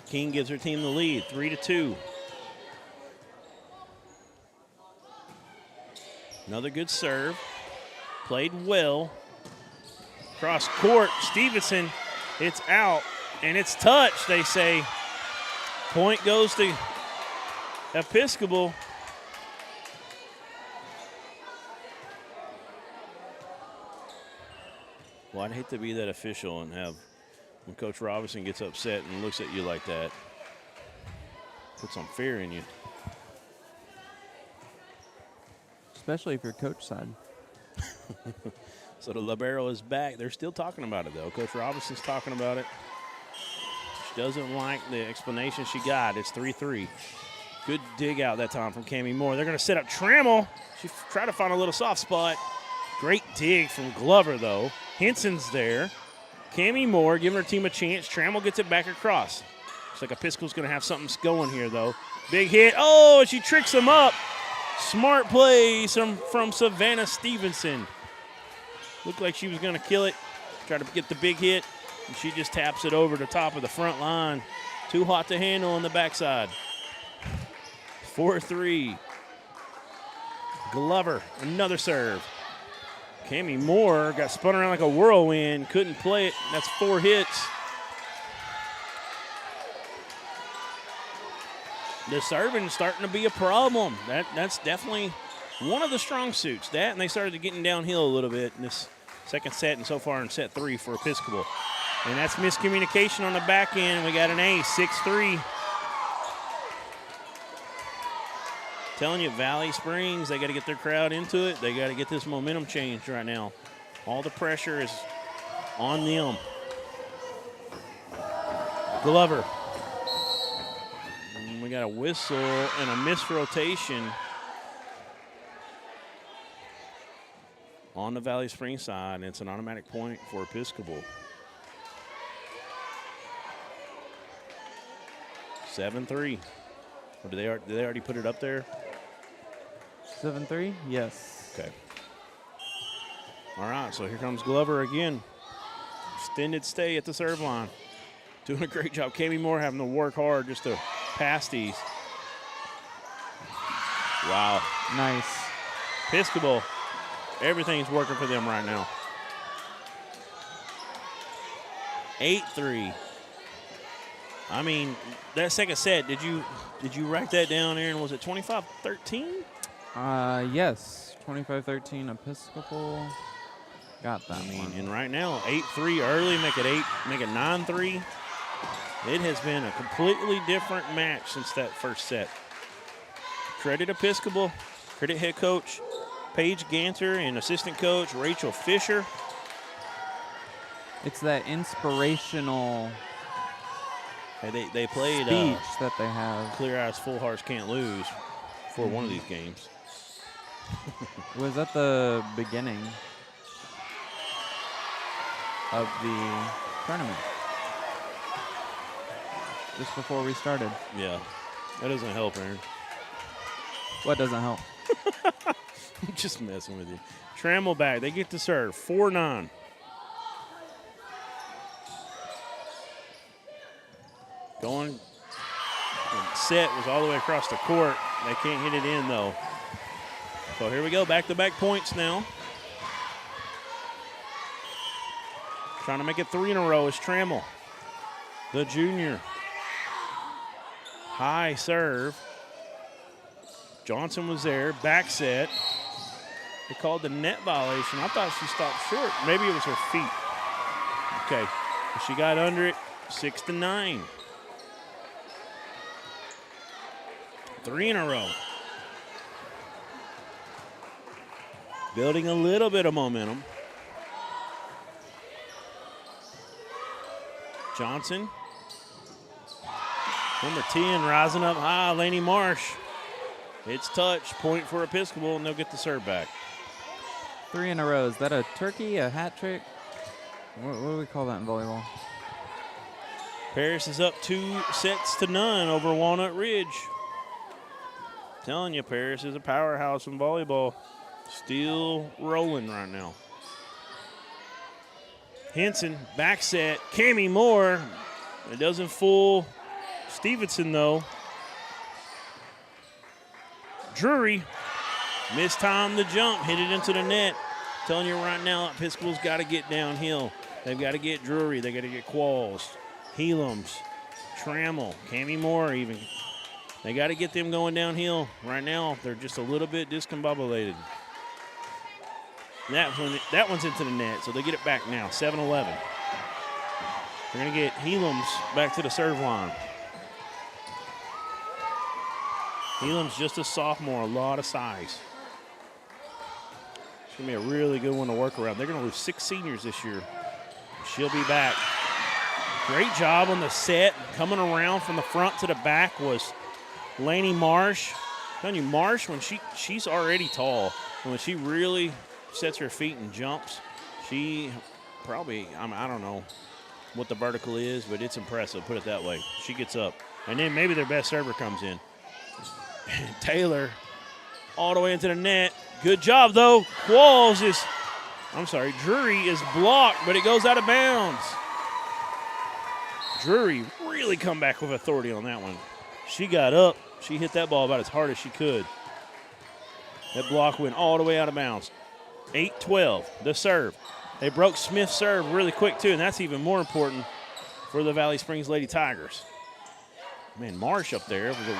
King gives her team the lead, 3-2. Another good serve. Played well. Cross court, Stevenson. It's out, and it's touched, they say. Point goes to Episcopal. Well, I'd hate to be that official and have, when Coach Robinson gets upset and looks at you like that, put some fear in you. Especially if you're coach side. So the libero is back. They're still talking about it, though. Coach Robinson's talking about it. She doesn't like the explanation she got. It's 3-3. Good dig out that time from Cammie Moore. They're going to set up Trammell. She tried to find a little soft spot. Great dig from Glover, though. Henson's there. Cammie Moore giving her team a chance. Trammell gets it back across. Looks like Episcopal's going to have something going here, though. Big hit. Oh, she tricks him up. Smart play from Savannah Stevenson. Looked like she was going to kill it. Try to get the big hit, and she just taps it over the top of the front line. Too hot to handle on the backside. 4-3. Glover, another serve. Cammie Moore got spun around like a whirlwind, couldn't play it. That's 4 hits. The serving is starting to be a problem. That's definitely one of the strong suits. That, and they started getting downhill a little bit in this second set and so far in set 3 for Episcopal. And that's miscommunication on the back end. We got an ace, 6-3. Telling you, Valley Springs, they got to get their crowd into it. They got to get this momentum changed right now. All the pressure is on them. Glover. We got a whistle and a missed rotation on the Valley Springs side, and it's an automatic point for Episcopal. 7-3. Or did they already put it up there? 7-3? Yes. Okay. All right, so here comes Glover again. Extended stay at the serve line. Doing a great job. Cammie Moore having to work hard just to pass these. Wow. Nice. Episcopal, everything's working for them right now. 8-3. I mean, that second set, did you write that down, Aaron? Was it 25-13? Yes. 25-13 Episcopal. Got that one. And right now, 8-3 early, make it 9-3. It has been a completely different match since that first set. Credit Episcopal, credit head coach Paige Ganter and assistant coach Rachel Fisher. It's that inspirational They played speech that they have. Clear Eyes, Full Hearts Can't Lose for one of these games. Was at the beginning of the tournament. Just before we started. Yeah, that doesn't help, Aaron. What doesn't help? I'm just messing with you. Trammell back. They get to serve. 4-9. Going. Set was all the way across the court. They can't hit it in, though. So here we go. Back-to-back points now. Trying to make it 3 in a row is Trammell, the junior. High serve. Johnson was there. Back set. They called the net violation. I thought she stopped short. Maybe it was her feet. Okay. She got under it. 6-9. 3 in a row. Building a little bit of momentum. Johnson. Number 10 rising up high, Laney Marsh. It's touch, point for Episcopal, and they'll get the serve back. 3 in a row. Is that a turkey, a hat trick? What do we call that in volleyball? Paris is up 2-0 over Walnut Ridge. Telling you, Paris is a powerhouse in volleyball. Still rolling right now. Henson, back set. Cammie Moore. It doesn't fool Stevenson, though. Drury mistimed the jump, hit it into the net. Telling you right now, Episcopal's got to get downhill. They've got to get Drury. They've got to get Qualls, Helams, Trammell, Cammie Moore even. They got to get them going downhill. Right now, they're just a little bit discombobulated. That one's into the net, so they get it back now, 7-11. They're going to get Helams back to the serve line. Helams just a sophomore, a lot of size. It's going to be a really good one to work around. They're going to lose 6 seniors this year. She'll be back. Great job on the set. Coming around from the front to the back was Laney Marsh. I'm telling you, Marsh, when she's already tall, and when she really sets her feet and jumps, she probably, I don't know what the vertical is, but it's impressive, put it that way. She gets up. And then maybe their best server comes in. Taylor all the way into the net. Good job, though. Drury is blocked, but it goes out of bounds. Drury really come back with authority on that one. She got up. She hit that ball about as hard as she could. That block went all the way out of bounds. 8-12, the serve. They broke Smith's serve really quick, too, and that's even more important for the Valley Springs Lady Tigers. Man, Marsh up there was a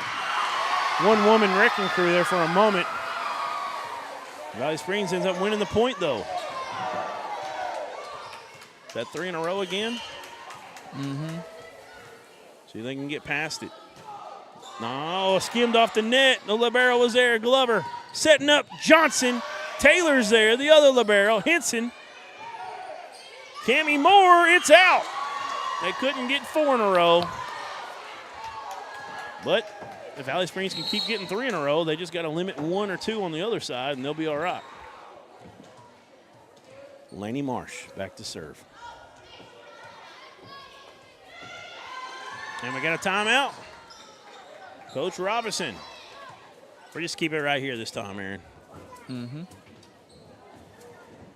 one-woman wrecking crew there for a moment. Valley Springs ends up winning the point, though. Is that 3 in a row again? Mm-hmm. See if they can get past it. No, skimmed off the net. The libero was there. Glover setting up Johnson. Taylor's there, the other libero. Henson. Cammie Moore, it's out. They couldn't get 4 in a row. But if Valley Springs can keep getting 3 in a row, they just got to limit 1 or 2 on the other side, and they'll be all right. Laney Marsh back to serve. And we got a timeout. Coach Robinson. We'll just keep it right here this time, Aaron. Mm-hmm.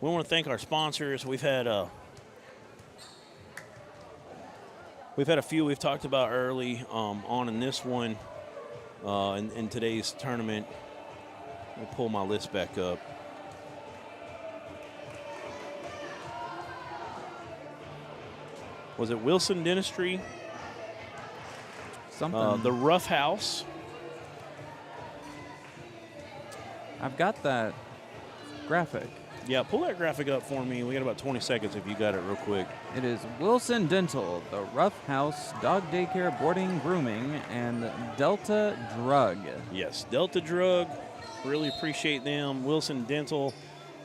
We want to thank our sponsors. We've had a few we've talked about early on in this one in today's tournament. Let me pull my list back up. Was it Wilson Dentistry? Something. The Rough House. I've got that graphic. Yeah, pull that graphic up for me. We got about 20 seconds if you got it real quick. It is Wilson Dental, the Rough House, Dog Daycare, Boarding, Grooming, and Delta Drug. Yes, Delta Drug. Really appreciate them. Wilson Dental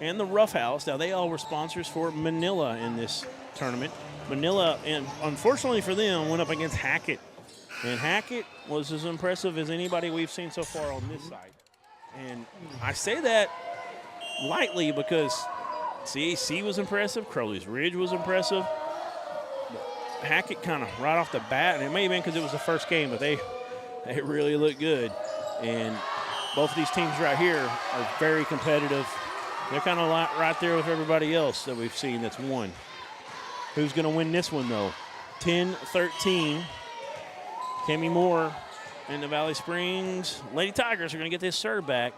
and the Rough House. Now, they all were sponsors for Manila in this tournament. Manila, and unfortunately for them, went up against Hackett. And Hackett was as impressive as anybody we've seen so far on this side. And I say that lightly because CAC was impressive, Crowley's Ridge was impressive. Hackett kind of right off the bat, and it may have been because it was the first game, but they really looked good. And both of these teams right here are very competitive. They're kind of right there with everybody else that we've seen that's won. Who's going to win this one, though? 10-13. Cammie Moore and the Valley Springs Lady Tigers are going to get this serve back.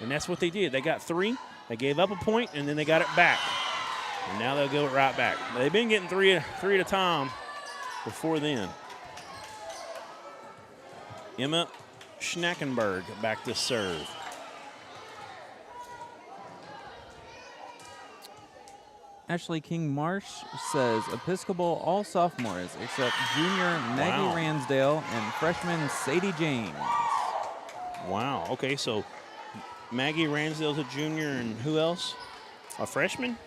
And that's what they did. They got 3. They gave up a point, and then they got it back. And now they'll go it right back. They've been getting three at a time before then. Emma Schnackenberg back to serve. Ashley King Marsh says Episcopal all sophomores except junior Maggie Ransdale and freshman Sadie James. Wow. Okay, so Maggie Ransdale's a junior, and who else? A freshman?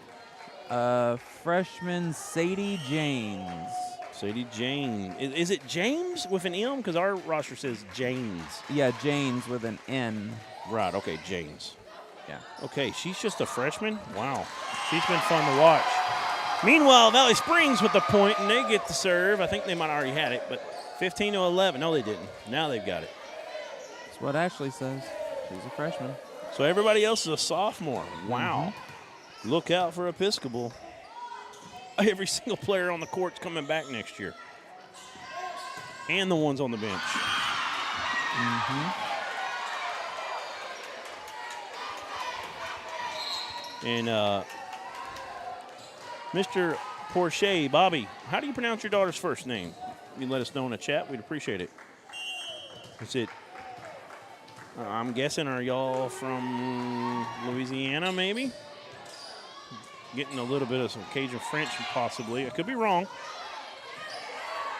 Freshman Sadie James. Sadie James. Is it James with an M? Because our roster says James. Yeah, James with an N. Right, okay, James. Yeah. Okay, she's just a freshman? Wow. She's been fun to watch. Meanwhile, Valley Springs with the point, and they get the serve. I think they might already had it, but 15-11. No, they didn't. Now they've got it. That's what Ashley says. She's a freshman. So everybody else is a sophomore. Wow. Look out for Episcopal. Every single player on the court's coming back next year. And the ones on the bench. And Mr. Porsche, Bobby, how do you pronounce your daughter's first name? You can let us know in the chat. We'd appreciate it. Is it, I'm guessing, are y'all from Louisiana maybe? Getting a little bit of some Cajun French possibly. I could be wrong.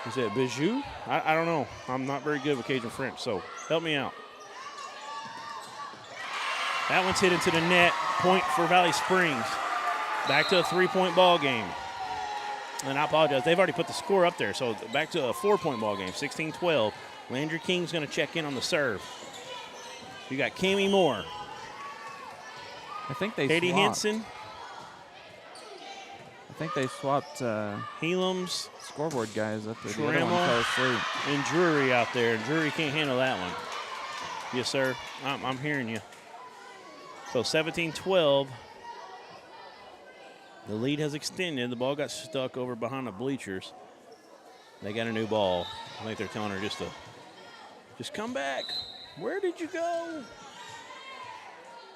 Is it Bijou? I don't know. I'm not very good with Cajun French, so help me out. That one's hit into the net. Point for Valley Springs. Back to a 3-point ball game. And I apologize. They've already put the score up there, so back to a 4-point ball game, 16-12. Landry King's going to check in on the serve. You got Cammie Moore. I think they Katie swapped. Henson. I think they swapped Helams, scoreboard guys up there. The other one Trammell, fell asleep. and Drury out there. Drury can't handle that one. Yes, sir. I'm hearing you. So 17-12. The lead has extended. The ball got stuck over behind the bleachers. They got a new ball. I think they're telling her just come back. Where did you go?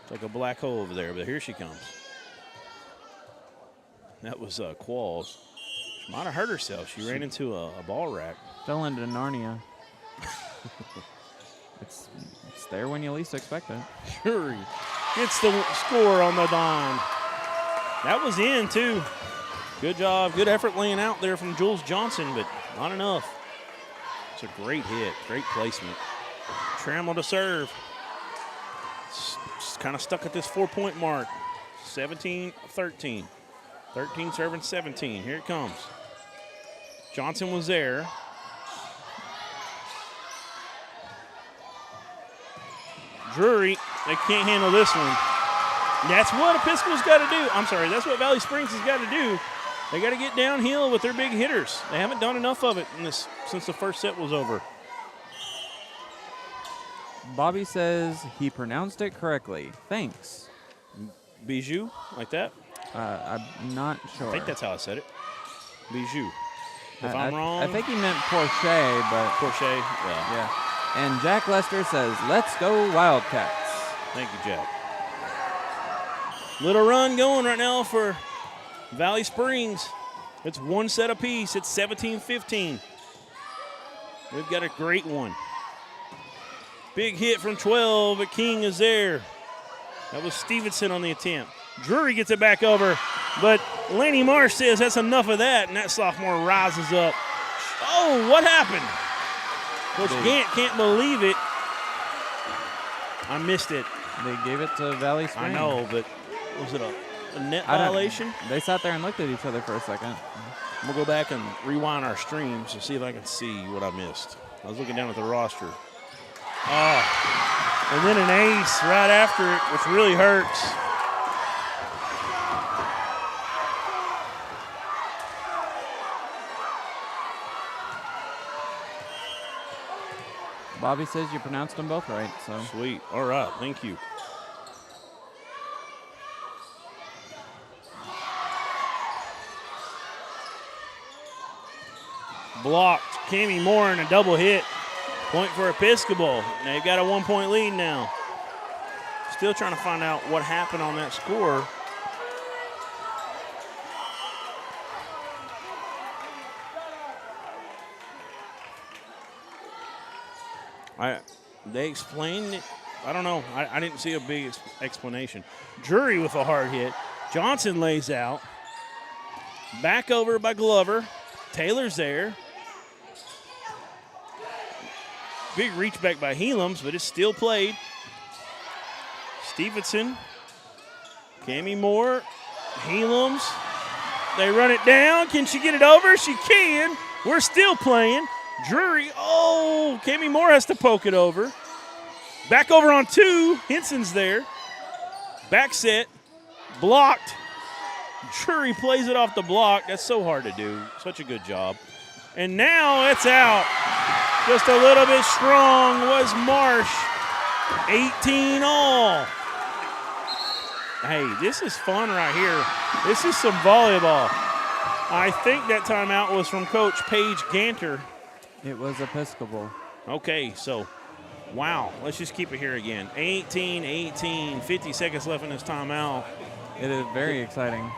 It's like a black hole over there, but here she comes. That was Qualls. She might have hurt herself. She ran into a ball rack. Fell into Narnia. It's there when you least expect it. Drury gets the score on the dime. That was in, too. Good job. Good effort laying out there from Jules Johnson, but not enough. It's a great hit. Great placement. Trammell to serve. Just kind of stuck at this 4-point mark. 17-13. 13 serving 17. Here it comes. Johnson was there. Drury, they can't handle this one. That's what Episcopal's got to do. I'm sorry, that's what Valley Springs has got to do. They got to get downhill with their big hitters. They haven't done enough of it since the first set was over. Bobby says he pronounced it correctly. Thanks. Bijou, like that? I'm not sure. I think that's how I said it. Bijou. If I'm wrong. I think he meant Porsche, but. Porsche, yeah. And Jack Lester says, let's go Wildcats. Thank you, Jack. Little run going right now for Valley Springs. It's one set apiece. It's 17-15. We've got a great one. Big hit from 12, but King is there. That was Stevenson on the attempt. Drury gets it back over, but Laney Marsh says that's enough of that, and that sophomore rises up. Oh, what happened? Coach Gant can't believe it. I missed it. They gave it to Valley Springs. I know, but was it a net violation? They sat there and looked at each other for a second. We'll go back and rewind our streams to see if I can see what I missed. I was looking down at the roster. Oh, and then an ace right after it, which really hurts. Bobby says you pronounced them both right. So sweet. All right, thank you. Blocked. Cammie Moore in a double hit. Point for Episcopal. They've got a 1-point lead now. Still trying to find out what happened on that score. They explained it. I don't know. I didn't see a big explanation. Drury with a hard hit. Johnson lays out. Back over by Glover. Taylor's there. Big reach back by Helams, but it's still played. Stevenson. Cammie Moore. Helams. They run it down. Can she get it over? She can. We're still playing. Drury. Oh, Cammie Moore has to poke it over. Back over on 2. Henson's there. Back set. Blocked. Drury plays it off the block. That's so hard to do. Such a good job. And now it's out. Just a little bit strong was Marsh. 18 all. Hey, this is fun right here. This is some volleyball. I think that timeout was from Coach Paige Ganter. It was Episcopal. Okay, so, wow. Let's just keep it here again. 18-18, 50 seconds left in this timeout. It is very exciting.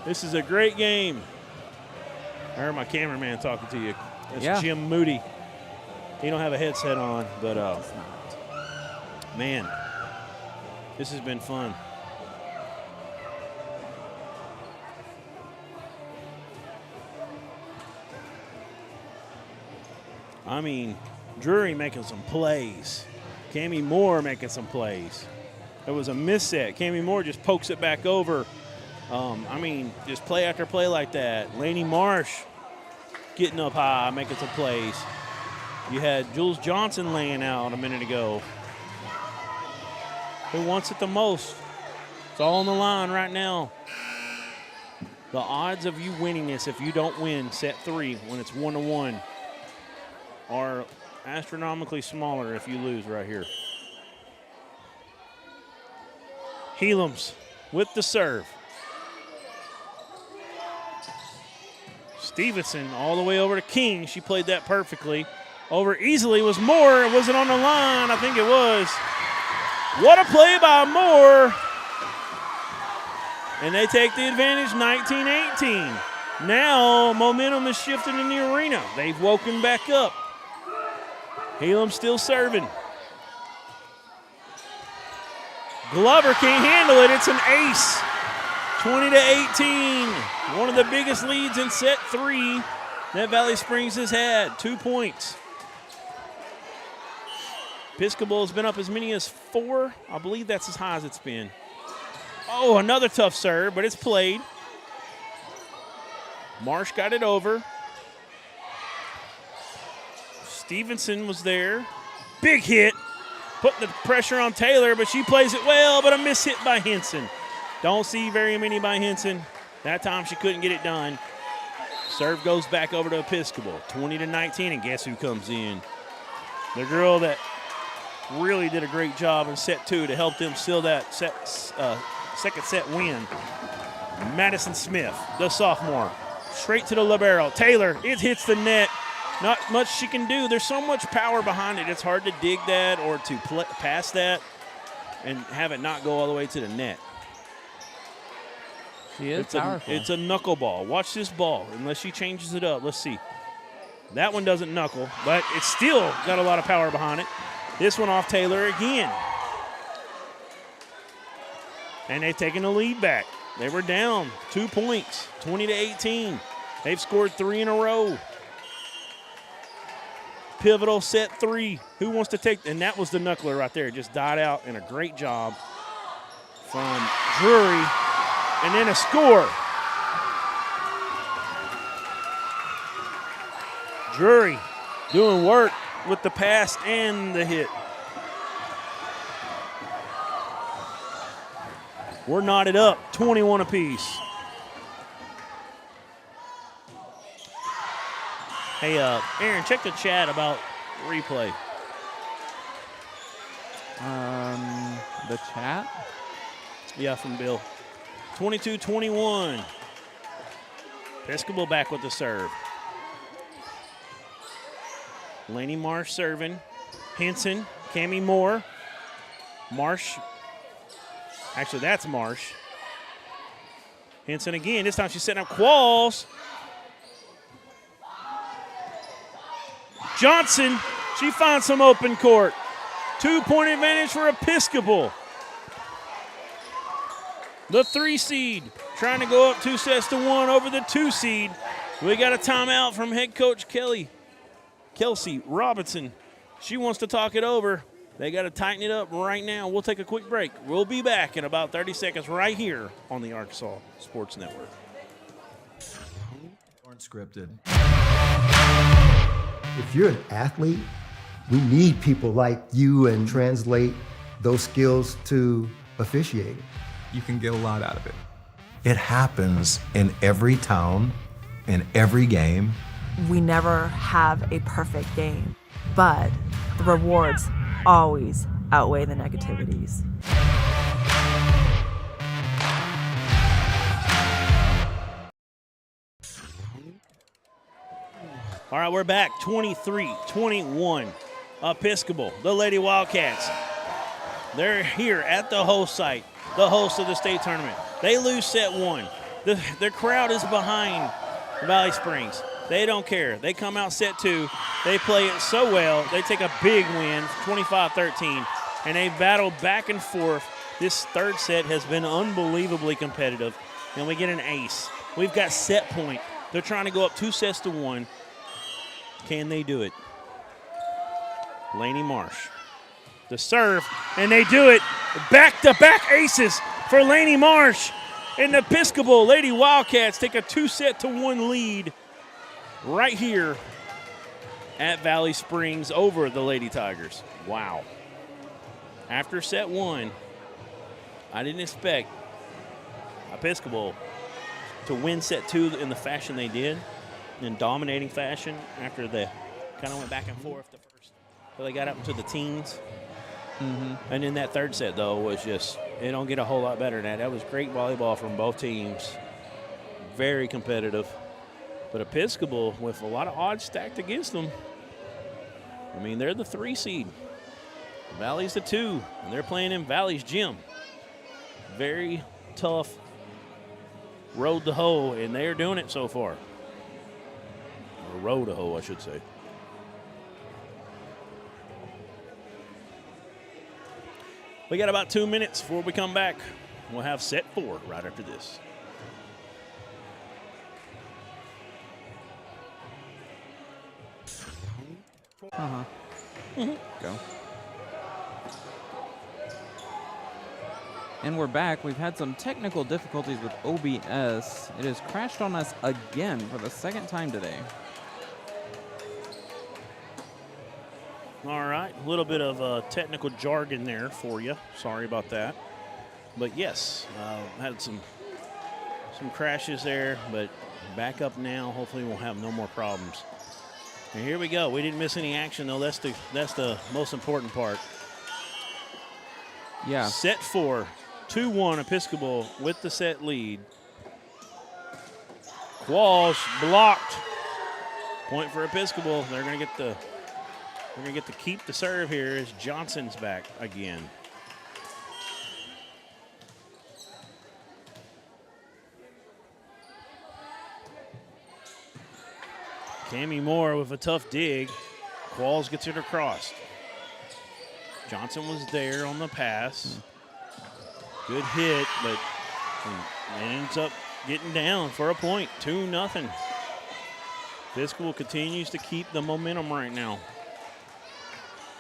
This is a great game. I heard my cameraman talking to you. It's Jim Moody. He don't have a headset on, but man, this has been fun. I mean, Drury making some plays. Cammie Moore making some plays. It was a miss set. Cammie Moore just pokes it back over. I mean, just play after play like that. Laney Marsh getting up high, making some plays. You had Jules Johnson laying out a minute ago. Who wants it the most? It's all on the line right now. The odds of you winning this if you don't win set 3 when it's 1-1 are astronomically smaller if you lose right here. Helams with the serve. Stevenson all the way over to King. She played that perfectly. Over easily was Moore. Was it on the line? I think it was. What a play by Moore. And they take the advantage, 19-18. Now momentum is shifting in the arena. They've woken back up. Helam still serving. Glover can't handle it. It's an ace. 20-18. One of the biggest leads in set 3 that Valley Springs has had. 2 points. Episcopal has been up as many as 4. I believe that's as high as it's been. Oh, another tough serve, but it's played. Marsh got it over. Stevenson was there. Big hit. Putting the pressure on Taylor, but she plays it well, but a miss hit by Henson. Don't see very many by Henson. That time she couldn't get it done. Serve goes back over to Episcopal. 20-19, and guess who comes in? The girl that really did a great job in set 2 to help them seal that second set win. Madison Smith, the sophomore. Straight to the libero. Taylor, it hits the net. Not much she can do. There's so much power behind it. It's hard to dig that or to pass that and have it not go all the way to the net. She is powerful. It's a knuckleball. Watch this ball, unless she changes it up. Let's see. That one doesn't knuckle, but it's still got a lot of power behind it. This one off Taylor again. And they've taken the lead back. They were down 2 points, 20-18. They've scored 3 in a row. Pivotal set 3. Who wants to take? And that was the knuckler right there. It just died out, and a great job from Drury. And then a score. Drury doing work with the pass and the hit. We're knotted up, 21 apiece. Hey, Aaron, check the chat about replay. The chat? Yeah, from Bill. 22-21. Episcopal back with the serve. Laney Marsh serving. Henson, Cammie Moore. Marsh. Actually, that's Marsh. Henson again. This time she's setting up Qualls. Johnson, she finds some open court. 2-point advantage for Episcopal. The 3 seed trying to go up 2-1 over the 2 seed. We got a timeout from head coach Kelsey Robinson. She wants to talk it over. They got to tighten it up right now. We'll take a quick break. We'll be back in about 30 seconds right here on the Arkansas Sports Network. Unscripted. If you're an athlete, we need people like you and translate those skills to officiating. You can get a lot out of it. It happens in every town, in every game. We never have a perfect game, but the rewards always outweigh the negativities. All right, we're back. 23-21. Episcopal, the Lady Wildcats. They're here at the host site, the host of the state tournament. They lose set one. The crowd is behind Valley Springs. They don't care. They come out set two. They play it so well. They take a big win, 25-13, and they battle back and forth. This third set has been unbelievably competitive, and we get an ace. We've got set point. They're trying to go up 2-1. Can they do it? Laney Marsh, the serve, and they do it. Back-to-back aces for Laney Marsh. And the Episcopal Lady Wildcats take a 2-1 lead right here at Valley Springs over the Lady Tigers. Wow. After set one, I didn't expect Episcopal to win set two in the fashion they did, in dominating fashion after they kind of went back and forth the first. So they got up into the teens. And then that third set, though, was just, it don't get a whole lot better than that. That was great volleyball from both teams. Very competitive. But Episcopal, with a lot of odds stacked against them, I mean, they're the 3 seed. Valley's the 2, and they're playing in Valley's gym. Very tough road to hoe, and they're doing it so far. Or road to hoe, I should say. We got about 2 minutes before we come back. We'll have set 4 right after this. Go. And we're back. We've had some technical difficulties with OBS. It has crashed on us again for the second time today. All right, a little bit of technical jargon there for you. Sorry about that. But yes, had some crashes there, but back up now. Hopefully we'll have no more problems. And here we go. We didn't miss any action, though. That's the most important part. Yeah. Set 4, 2-1 Episcopal with the set lead. Qualls blocked. Point for Episcopal. They're going to get the keep the serve here as Johnson's back again. Cammie Moore with a tough dig. Qualls gets it across. Johnson was there on the pass. Good hit, but ends up getting down for a point, 2-0. Episcopal continues to keep the momentum right now.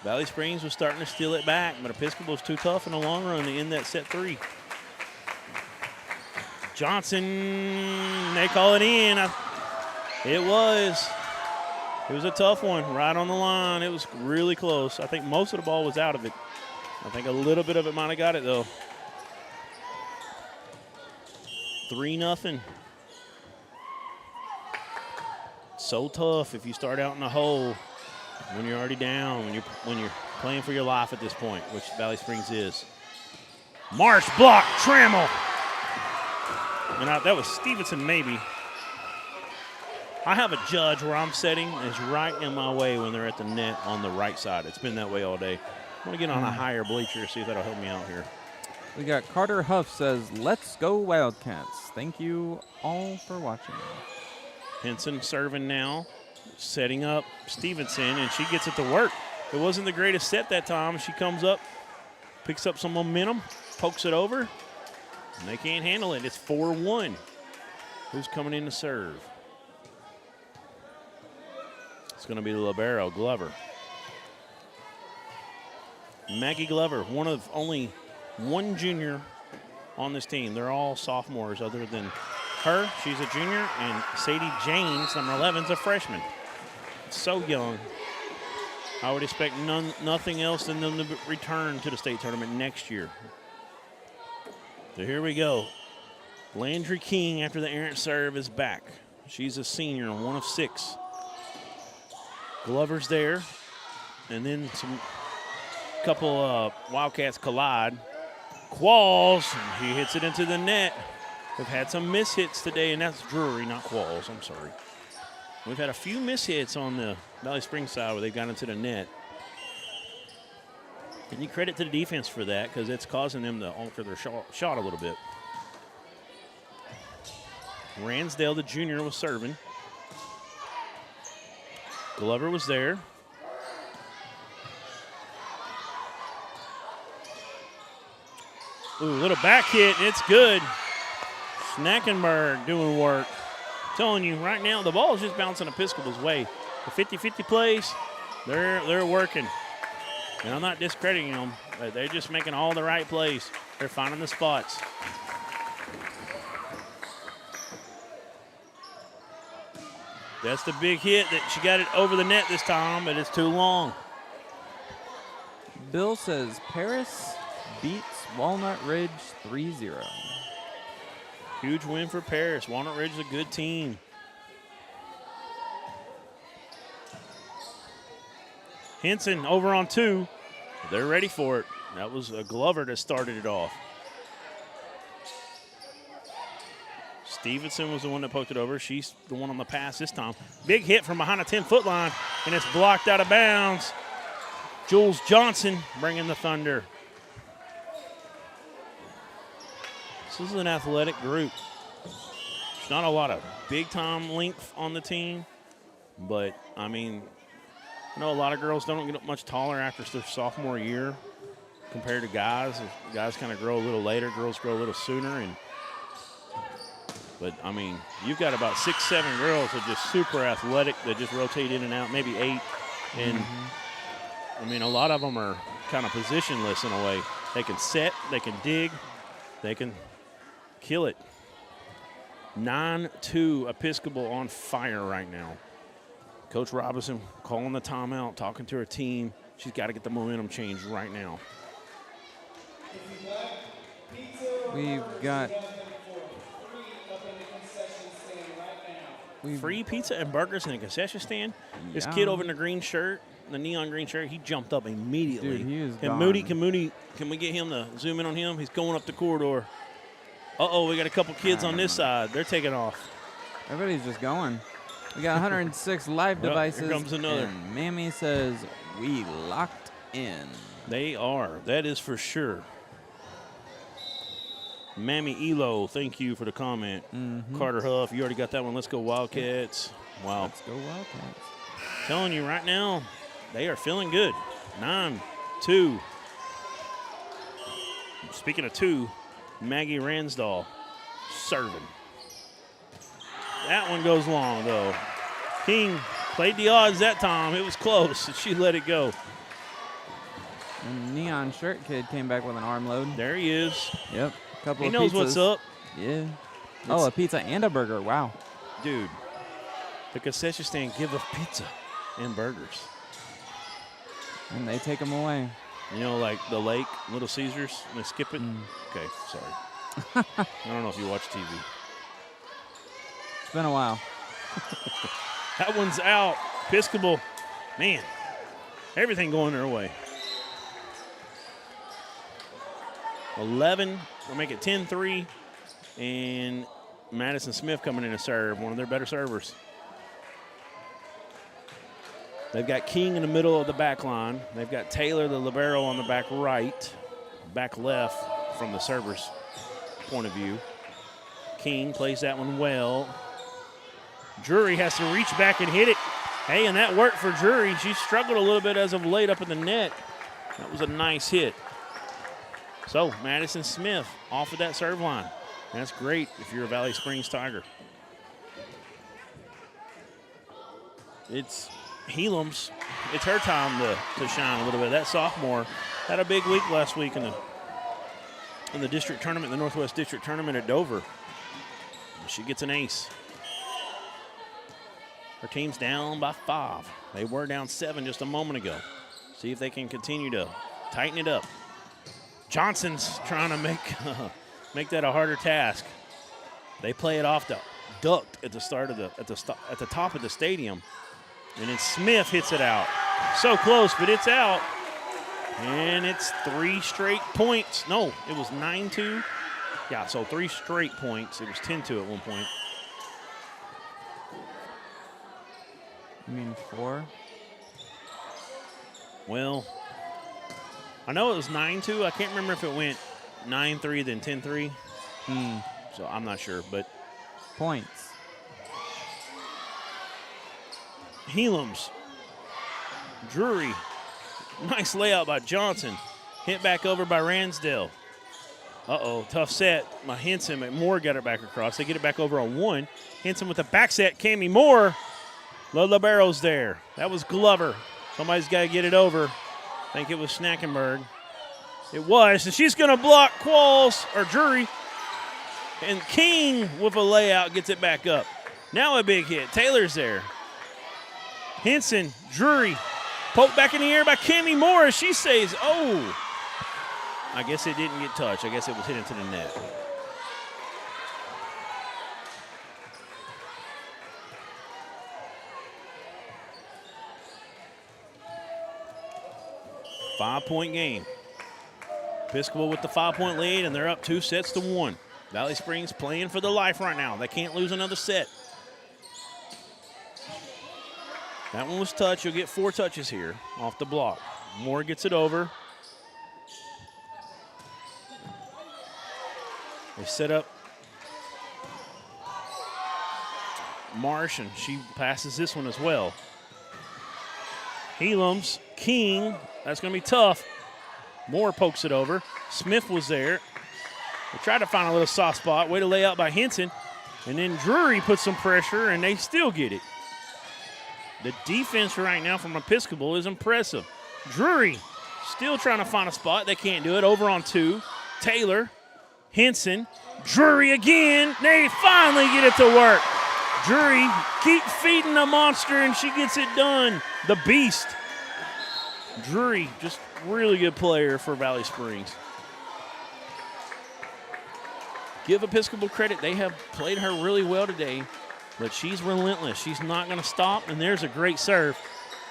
Valley Springs was starting to steal it back, but Episcopal was too tough in the long run to end that set 3. Johnson, they call it in. It was a tough one, right on the line. It was really close. I think most of the ball was out of it. I think a little bit of it might have got it, though. 3-0. So tough if you start out in the hole when you're already down, when you're playing for your life at this point, which Valley Springs is. Marsh block, Trammell. And that was Stevenson maybe. I have a judge where I'm setting is right in my way when they're at the net on the right side. It's been that way all day. I'm going to get on a higher bleacher, see if that'll help me out here. We got Carter Huff says, "Let's go Wildcats." Thank you all for watching. Henson serving now, setting up Stevenson, and she gets it to work. It wasn't the greatest set that time. She comes up, picks up some momentum, pokes it over, and they can't handle it. It's 4-1. Who's coming in to serve? It's going to be the libero, Glover. Maggie Glover, one of only one junior on this team. They're all sophomores other than her. She's a junior, and Sadie James, number 11, is a freshman. So young. I would expect nothing else than them to return to the state tournament next year. So here we go. Landry King, after the errant serve, is back. She's a senior, 1 of 6. Glover's there. And then couple Wildcats collide. Qualls, and he hits it into the net. We've had some mishits today, and that's Drury, not Qualls. I'm sorry. We've had a few mishits on the Valley Springs side where they've gone into the net. And you credit to the defense for that because it's causing them to alter their shot a little bit. Ransdale, the junior, was serving. Glover was there. Ooh, little back hit, and it's good. Schnackenberg doing work. Telling you right now, the ball is just bouncing Episcopal's way. The 50-50 plays, they're working. And I'm not discrediting them, but they're just making all the right plays. They're finding the spots. That's the big hit that she got it over the net this time, but it's too long. Bill says Paris beats Walnut Ridge 3-0. Huge win for Paris. Walnut Ridge is a good team. Henson over on 2. They're ready for it. That was a Glover that started it off. Stevenson was the one that poked it over. She's the one on the pass this time. Big hit from behind a 10-foot line, and it's blocked out of bounds. Jules Johnson bringing the Thunder. This is an athletic group. There's not a lot of big-time length on the team, but, I mean, I know a lot of girls don't get much taller after their sophomore year compared to guys. Guys kind of grow a little later. Girls grow a little sooner. But, I mean, you've got about 6, 7 girls that are just super athletic that just rotate in and out, maybe 8. And, I mean, a lot of them are kind of positionless in a way. They can set, they can dig, they can kill it. 9-2 Episcopal on fire right now. Coach Robinson calling the timeout, talking to her team. She's got to get the momentum changed right now. We've got free pizza and burgers in the concession stand. This kid over in the green shirt, the neon green shirt, he jumped up immediately. Dude, he is can gone. Moody, can we get him to zoom in on him? He's going up the corridor. Uh-oh, we got a couple kids on this side. They're taking off. Everybody's just going. We got 106 live devices. Here comes another. And Mammy says we locked in. They are. That is for sure. Mammy Elo, thank you for the comment. Carter Huff, you already got that one. Let's go Wildcats. Wow. Let's go Wildcats. Telling you right now, they are feeling good. 9-2. Speaking of 2, Maggie Ransdall serving. That one goes long, though. King played the odds that time. It was close, and she let it go. And neon shirt kid came back with an arm load. There he is. Yep. Couple he of knows pizzas. what's up. Yeah. Oh, a pizza and a burger. Wow. Dude, the concession stand give us pizza and burgers. And they take them away. You know, like the Lake, Little Caesars, and they skip it? Okay, sorry. I don't know if you watch TV. It's been a while. That one's out. Episcopal, man, everything going their way. 11, we'll make it 10-3, and Madison Smith coming in to serve, one of their better servers. They've got King in the middle of the back line. They've got Taylor, the libero, on the back right, back left from the server's point of view. King plays that one well. Drury has to reach back and hit it. Hey, and that worked for Drury. She struggled a little bit as of late up in the net. That was a nice hit. So, Madison Smith off of that serve line. That's great if you're a Valley Springs Tiger. It's Helam's. It's her time to shine a little bit. That sophomore had a big week last week in the district tournament, the Northwest District Tournament at Dover. She gets an ace. Her team's down by 5. They were down 7 just a moment ago. See if they can continue to tighten it up. Johnson's trying to make that a harder task. They play it off the duct at the start of at the top of the stadium, and then Smith hits it out. So close, but it's out, and it's 3 straight points. No, it was 9-2. Yeah, so 3 straight points. It was 10-2 at one point. You mean 4? Well, I know it was 9-2. I can't remember if it went 9-3 then 10-3. So I'm not sure, but points. Helams, Drury, nice layout by Johnson. Hit back over by Ransdell. Uh-oh, tough set by Henson, but Moore got it back across. They get it back over on 1. Henson with the back set, Cammie Moore. The libero's there. That was Glover. Somebody's got to get it over. I think it was Schnackenberg. It was, and she's going to block Qualls, or Drury. And King with a layout gets it back up. Now a big hit. Taylor's there. Henson, Drury, poked back in the air by Cammie Moore. She says, oh. I guess it didn't get touched. I guess it was hit into the net. Five-point game. Episcopal with the 5-point lead, and they're up 2-1. Valley Springs playing for the life right now. They can't lose another set. That one was touched. You'll get 4 touches here off the block. Moore gets it over. They set up Marsh, and she passes this one as well. Helams, King, that's going to be tough. Moore pokes it over. Smith was there. They tried to find a little soft spot. Way to lay out by Henson. And then Drury puts some pressure, and they still get it. The defense right now from Episcopal is impressive. Drury still trying to find a spot. They can't do it. Over on 2. Taylor, Henson, Drury again. They finally get it to work. Drury keep feeding the monster, and she gets it done. The beast. Drury, just really good player for Valley Springs. Give Episcopal credit. They have played her really well today, but she's relentless. She's not going to stop, and there's a great serve.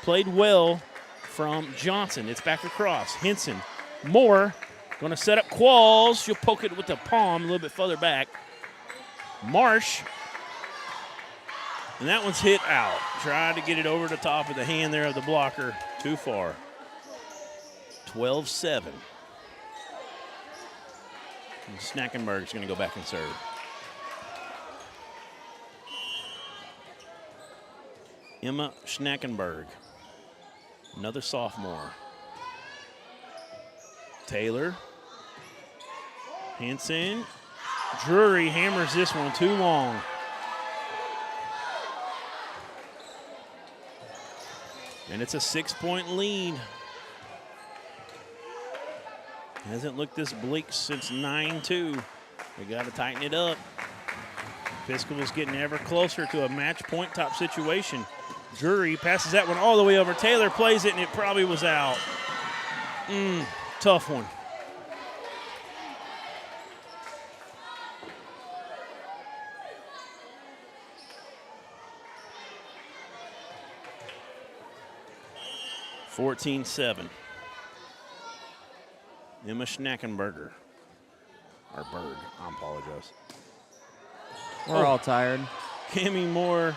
Played well from Johnson. It's back across. Henson, Moore, going to set up Qualls. She'll poke it with the palm a little bit further back. Marsh, and that one's hit out. Tried to get it over the top of the hand there of the blocker. Too far. 12-7. And Schnackenberg's going to go back and serve. Emma Schnackenberg, another sophomore. Taylor, Henson, Drury hammers this one too long. And it's a 6-point lead. Hasn't looked this bleak since 9-2. We got to tighten it up. Episcopal's getting ever closer to a match point type situation. Drury passes that one all the way over. Taylor plays it, and it probably was out. Tough one. (14-7). Emma Schnackenberger. Or Berg, I apologize. We're all tired. Cammie Moore.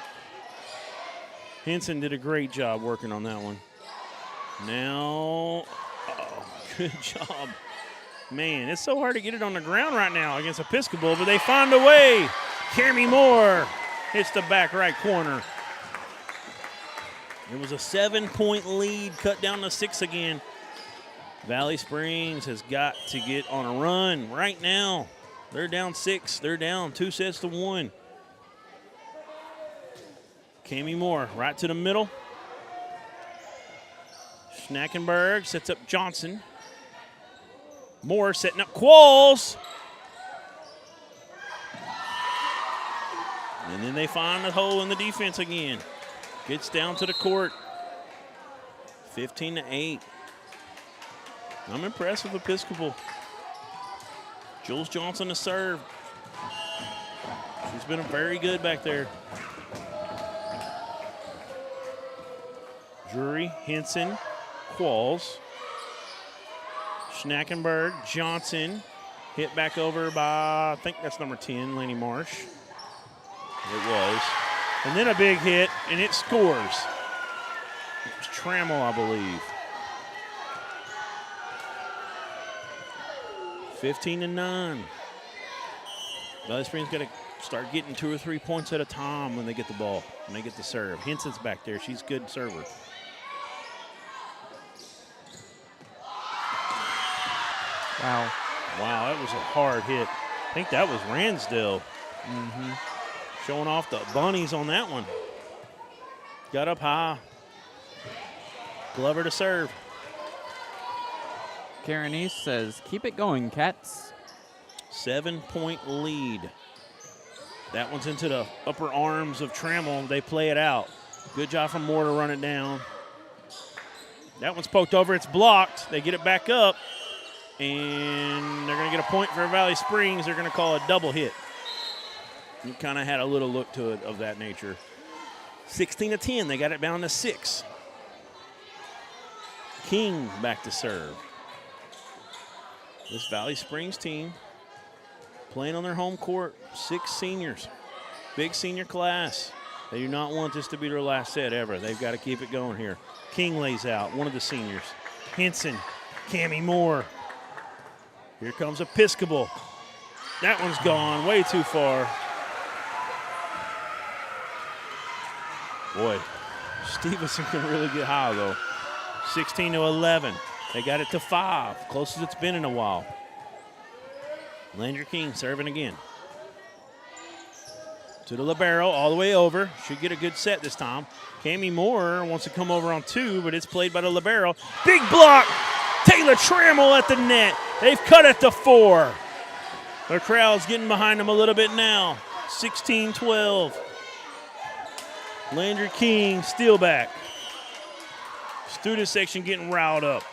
Henson did a great job working on that one. Now, good job. Man, it's so hard to get it on the ground right now against Episcopal, but they find a way. Cammie Moore hits the back right corner. It was a 7-point lead, cut down to 6 again. Valley Springs has got to get on a run right now. They're down 6. They're down 2-1. Cammie Moore right to the middle. Schnackenberg sets up Johnson. Moore setting up Qualls. And then they find the hole in the defense again. Gets down to the court. 15-8. I'm impressed with Episcopal. Jules Johnson to serve. She's been very good back there. Drury, Henson, Qualls, Schnackenberg, Johnson, hit back over by, I think that's number 10, Laney Marsh. It was. And then a big hit, and it scores. It was Trammell, I believe. 15-9. Valley Springs got to start getting 2 or 3 points at a time when they get the ball, when they get the serve. Henson's back there. She's a good server. Wow. Wow, that was a hard hit. I think that was Ransdell. Showing off the bunnies on that one. Got up high. Glover to serve. Karen East says, keep it going, Cats. 7-point lead. That one's into the upper arms of Trammell. They play it out. Good job from Moore to run it down. That one's poked over. It's blocked. They get it back up. And they're going to get a point for Valley Springs. They're going to call a double hit. It kind of had a little look to it of that nature. 16-10. They got it down to 6. King back to serve. This Valley Springs team playing on their home court. 6 seniors. Big senior class. They do not want this to be their last set ever. They've got to keep it going here. King lays out, one of the seniors. Henson, Cammie Moore. Here comes Episcopal. That one's gone way too far. Boy, Stevenson can really get high, though. 16-11. They got it to 5, closest it's been in a while. Landry King serving again. To the libero, all the way over. Should get a good set this time. Cammie Moore wants to come over on 2, but it's played by the libero. Big block! Taylor Trammell at the net. They've cut it to 4. The crowd's getting behind them a little bit now. 16-12. Landry King still back. Student section getting riled up.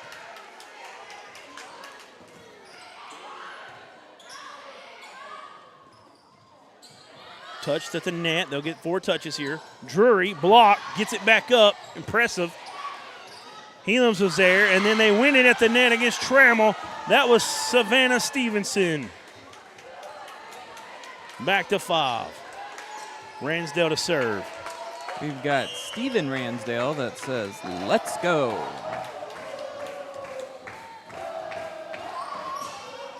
Touched at the net. They'll get 4 touches here. Drury, block, gets it back up. Impressive. Helams was there, and then they win it at the net against Trammell. That was Savannah Stevenson. Back to 5. Ransdell to serve. We've got Steven Ransdale that says, let's go.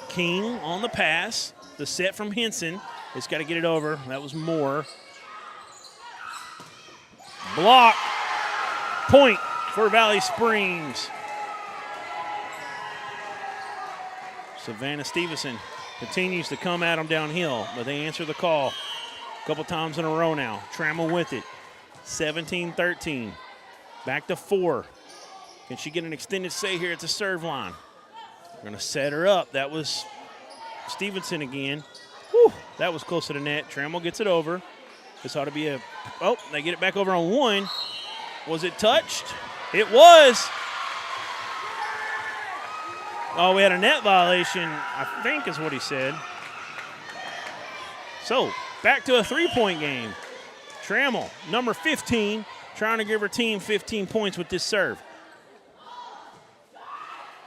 King on the pass. The set from Henson. It's got to get it over. That was Moore. Block. Point for Valley Springs. Savannah Stevenson continues to come at them downhill, but they answer the call a couple times in a row now. Trammell with it. 17-13. Back to 4. Can she get an extended stay here at the serve line? We're going to set her up. That was Stevenson again. Whew, that was close to the net. Trammell gets it over. This ought to be a, oh, they get it back over on 1. Was it touched? It was. Oh, we had a net violation, I think is what he said. So, back to a 3-point game. Trammell, number 15, trying to give her team 15 points with this serve.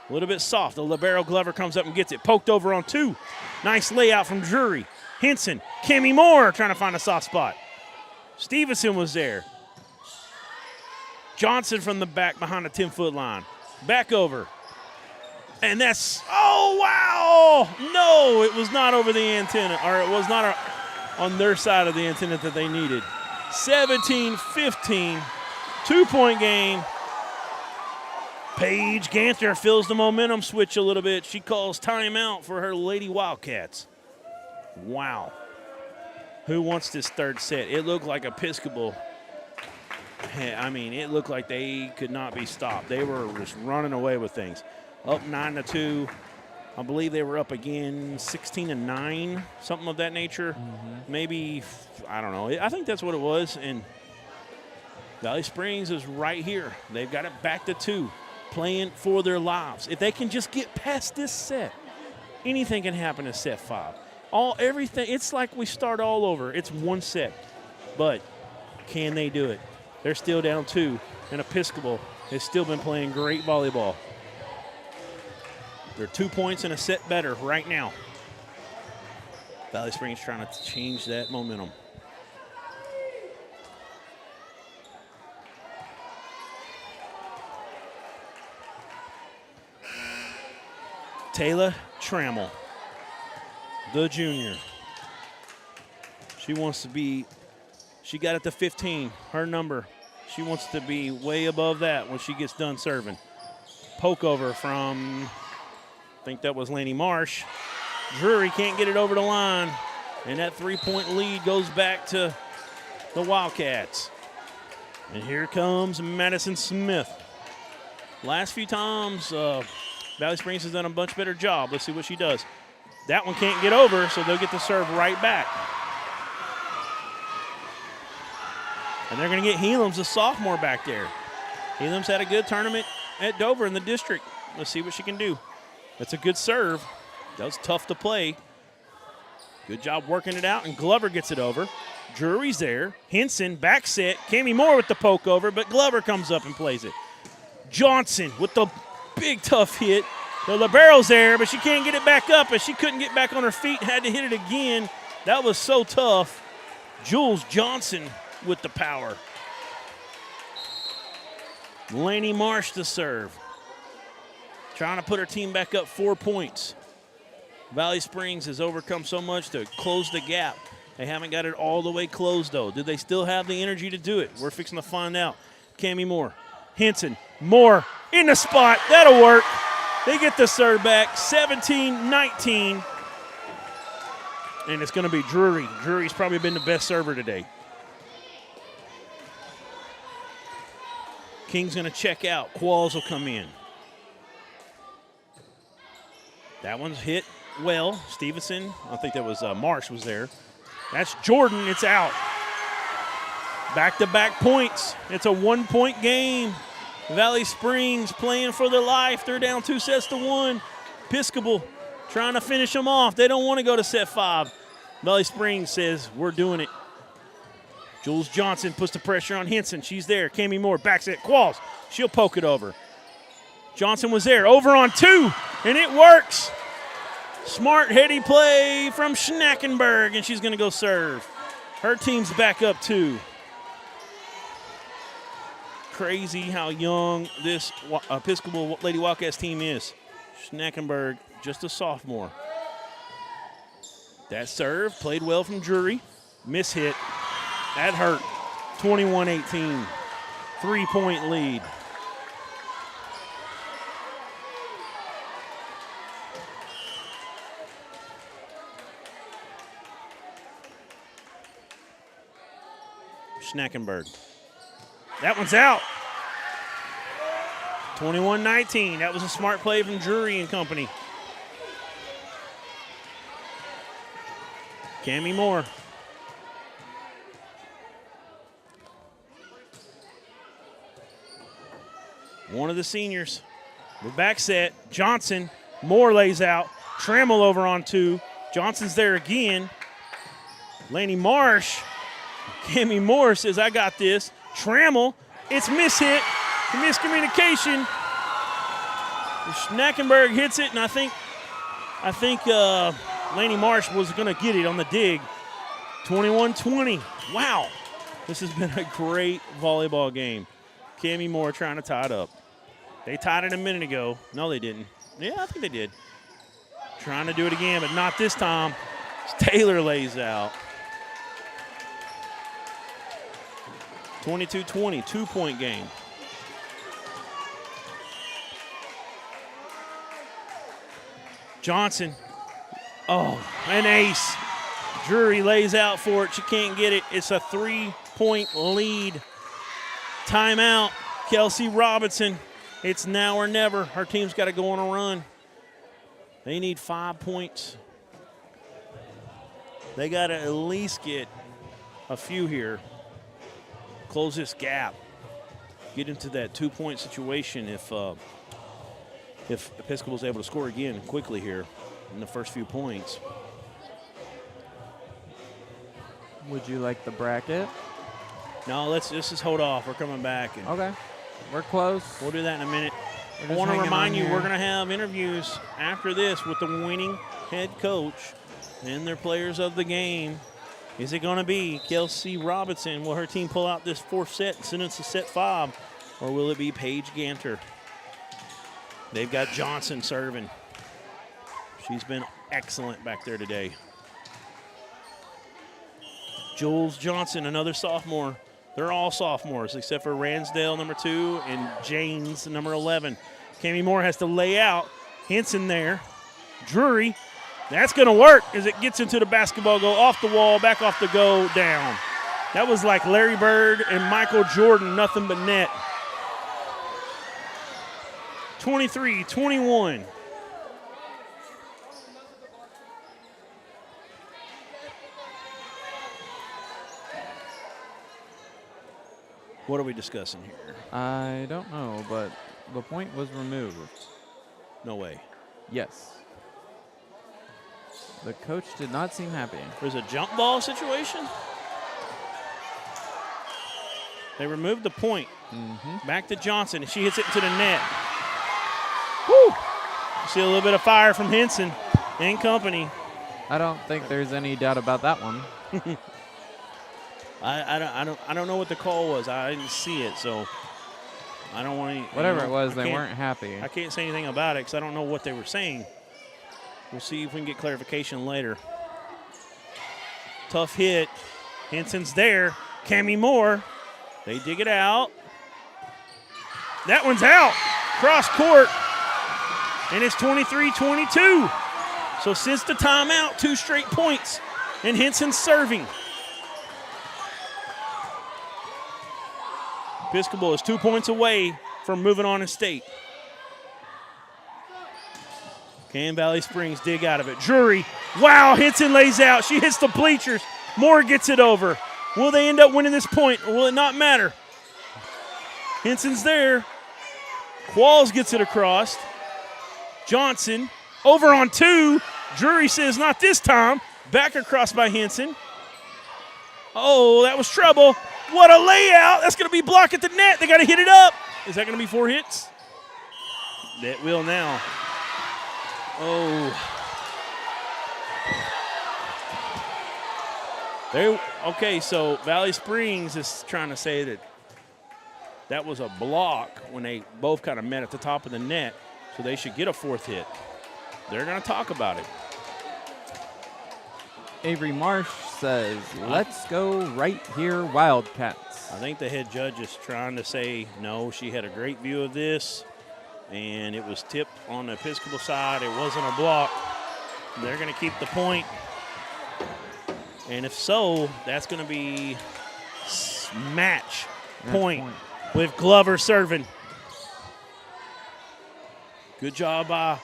A little bit soft. The libero Glover comes up and gets it. Poked over on 2. Nice layout from Drury. Henson, Cammie Moore trying to find a soft spot. Stevenson was there. Johnson from the back behind the 10-foot line. Back over. And that's, oh, wow. No, it was not over the antenna, or it was not on their side of the antenna that they needed. 17-15, 2-point game. Paige Ganther fills the momentum switch a little bit. She calls timeout for her Lady Wildcats. Wow. Who wants this third set? It looked like Episcopal. I mean, it looked like they could not be stopped. They were just running away with things. Up 9-2. I believe they were up again 16-9, something of that nature. Maybe, I don't know. I think that's what it was. And Valley Springs is right here. They've got it back to 2, playing for their lives. If they can just get past this set, anything can happen in set 5. Everything. It's like we start all over. It's one set. But can they do it? They're still down 2, and Episcopal has still been playing great volleyball. They're 2 points and a set better right now. Valley Springs trying to change that momentum. Taylor Trammell, the junior. She wants to be, she got it to 15, her number. She wants to be way above that when she gets done serving. Poke over from, I think that was Laney Marsh. Drury can't get it over the line, and that 3-point lead goes back to the Wildcats. And here comes Madison Smith. Last few times, Valley Springs has done a much better job. Let's see what she does. That one can't get over, so they'll get the serve right back. And they're going to get Helams, a sophomore, back there. Helams had a good tournament at Dover in the district. Let's see what she can do. That's a good serve. That was tough to play. Good job working it out, and Glover gets it over. Drury's there. Henson, back set. Cami Moore with the poke over, but Glover comes up and plays it. Johnson with the big tough hit. The libero's there, but she can't get it back up, and she couldn't get back on her feet, had to hit it again. That was so tough. Jules Johnson with the power. Laney Marsh to serve. Trying to put her team back up 4 points. Valley Springs has overcome so much to close the gap. They haven't got it all the way closed, though. Do they still have the energy to do it? We're fixing to find out. Cami Moore, Henson, Moore in the spot. That'll work. They get the serve back, 17-19. And it's going to be Drury. Drury's probably been the best server today. King's going to check out. Qualls will come in. That one's hit well. Stevenson, I think that was Marsh was there. That's Jordan. It's out. Back-to-back points. It's a 1-point game. Valley Springs playing for their life. They're down 2-1. Episcopal trying to finish them off. They don't want to go to set 5. Valley Springs says, we're doing it. Jules Johnson puts the pressure on Henson. She's there. Cami Moore backs it. Qualls. She'll poke it over. Johnson was there. Over on 2, and it works. Smart, heady play from Schnackenberg, and she's going to go serve. Her team's back up 2. Crazy how young this Episcopal Lady Wildcats team is. Schnackenberg, just a sophomore. That serve played well from Drury. Miss hit. That hurt. 21-18. 3-point lead. Schnackenberg. That one's out. 21-19. That was a smart play from Drury and company. Cami Moore. One of the seniors. The back set. Johnson. Moore lays out. Trammell over on 2. Johnson's there again. Laney Marsh. Cami Moore says, I got this. Trammell. It's mishit. Miscommunication. Schnackenberg hits it, and I think Laney Marsh was going to get it on the dig. 21-20. Wow. This has been a great volleyball game. Cami Moore trying to tie it up. They tied it a minute ago. No, they didn't. Yeah, I think they did. Trying to do it again, but not this time. Taylor lays out. 22-20, 2-point game. Johnson. Oh, an ace. Drury lays out for it. She can't get it. It's a 3-point lead. Timeout. Kelsey Robinson. It's now or never. Her team's got to go on a run. They need 5 points. They got to at least get a few here. Close this gap. Get into that 2-point situation if Episcopal's able to score again quickly here in the first few points. Would you like the bracket? No, let's just hold off. We're coming back. And Okay. We're close. We'll do that in a minute. We're I just want to hanging remind on you, here. we're going to have interviews after this with the winning head coach and their players of the game. Is it going to be Kelsey Robinson? Will her team pull out this fourth set and send us to set 5? Or will it be Paige Ganter? They've got Johnson serving. She's been excellent back there today. Jules Johnson, another sophomore. They're all sophomores except for Ransdale, number 2, and Janes, number 11. Cami Moore has to lay out. Henson there. Drury. That's going to work as it gets into the basketball, go off the wall, back off the go, down. That was like Larry Bird and Michael Jordan, nothing but net. 23-21. What are we discussing here? I don't know, but the point was removed. No way. Yes. The coach did not seem happy. There's a jump ball situation. They removed the point. Back to Johnson, and she hits it into the net. Woo! See a little bit of fire from Henson and company. I don't think there's any doubt about that one. I don't know what the call was. I didn't see it, so I don't want any. Whatever it was, they weren't happy. I can't say anything about it because I don't know what they were saying. We'll see if we can get clarification later. Tough hit. Henson's there. Cami Moore. They dig it out. That one's out. Cross court. And it's 23-22. So since the timeout, 2 straight points. And Henson's serving. Episcopal is 2 points away from moving on in state. Can Valley Springs dig out of it? Drury. Wow, Henson lays out. She hits the bleachers. Moore gets it over. Will they end up winning this point, or will it not matter? Henson's there. Qualls gets it across. Johnson over on 2. Drury says not this time. Back across by Henson. Oh, that was trouble. What a layout. That's going to be blocked at the net. They got to hit it up. Is that going to be 4 hits? That will now. Oh. Okay, so Valley Springs is trying to say that that was a block when they both kind of met at the top of the net, so they should get a 4th hit. They're going to talk about it. Avery Marsh says, let's go right here, Wildcats. I think the head judge is trying to say, no, she had a great view of this, and it was tipped on the Episcopal side. It wasn't a block. They're going to keep the point. And if so, that's going to be match point with Glover serving. Good job by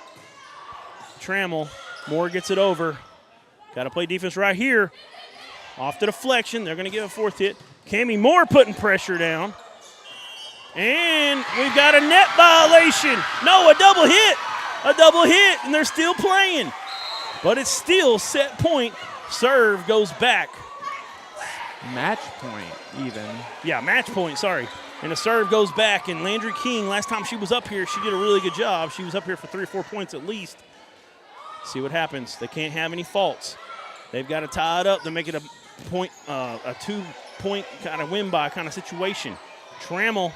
Trammell. Moore gets it over. Got to play defense right here. Off the deflection. They're going to give a 4th hit. Cami Moore putting pressure down. And we've got a net violation. No, a double hit. A double hit, and they're still playing. But it's still set point. Serve goes back. Match point, even. Yeah, match point, sorry. And the serve goes back, and Landry King, last time she was up here, she did a really good job. She was up here for 3 or 4 points at least. See what happens. They can't have any faults. They've got to tie it up to make it a 2-point kind of win-by kind of situation. Trammell.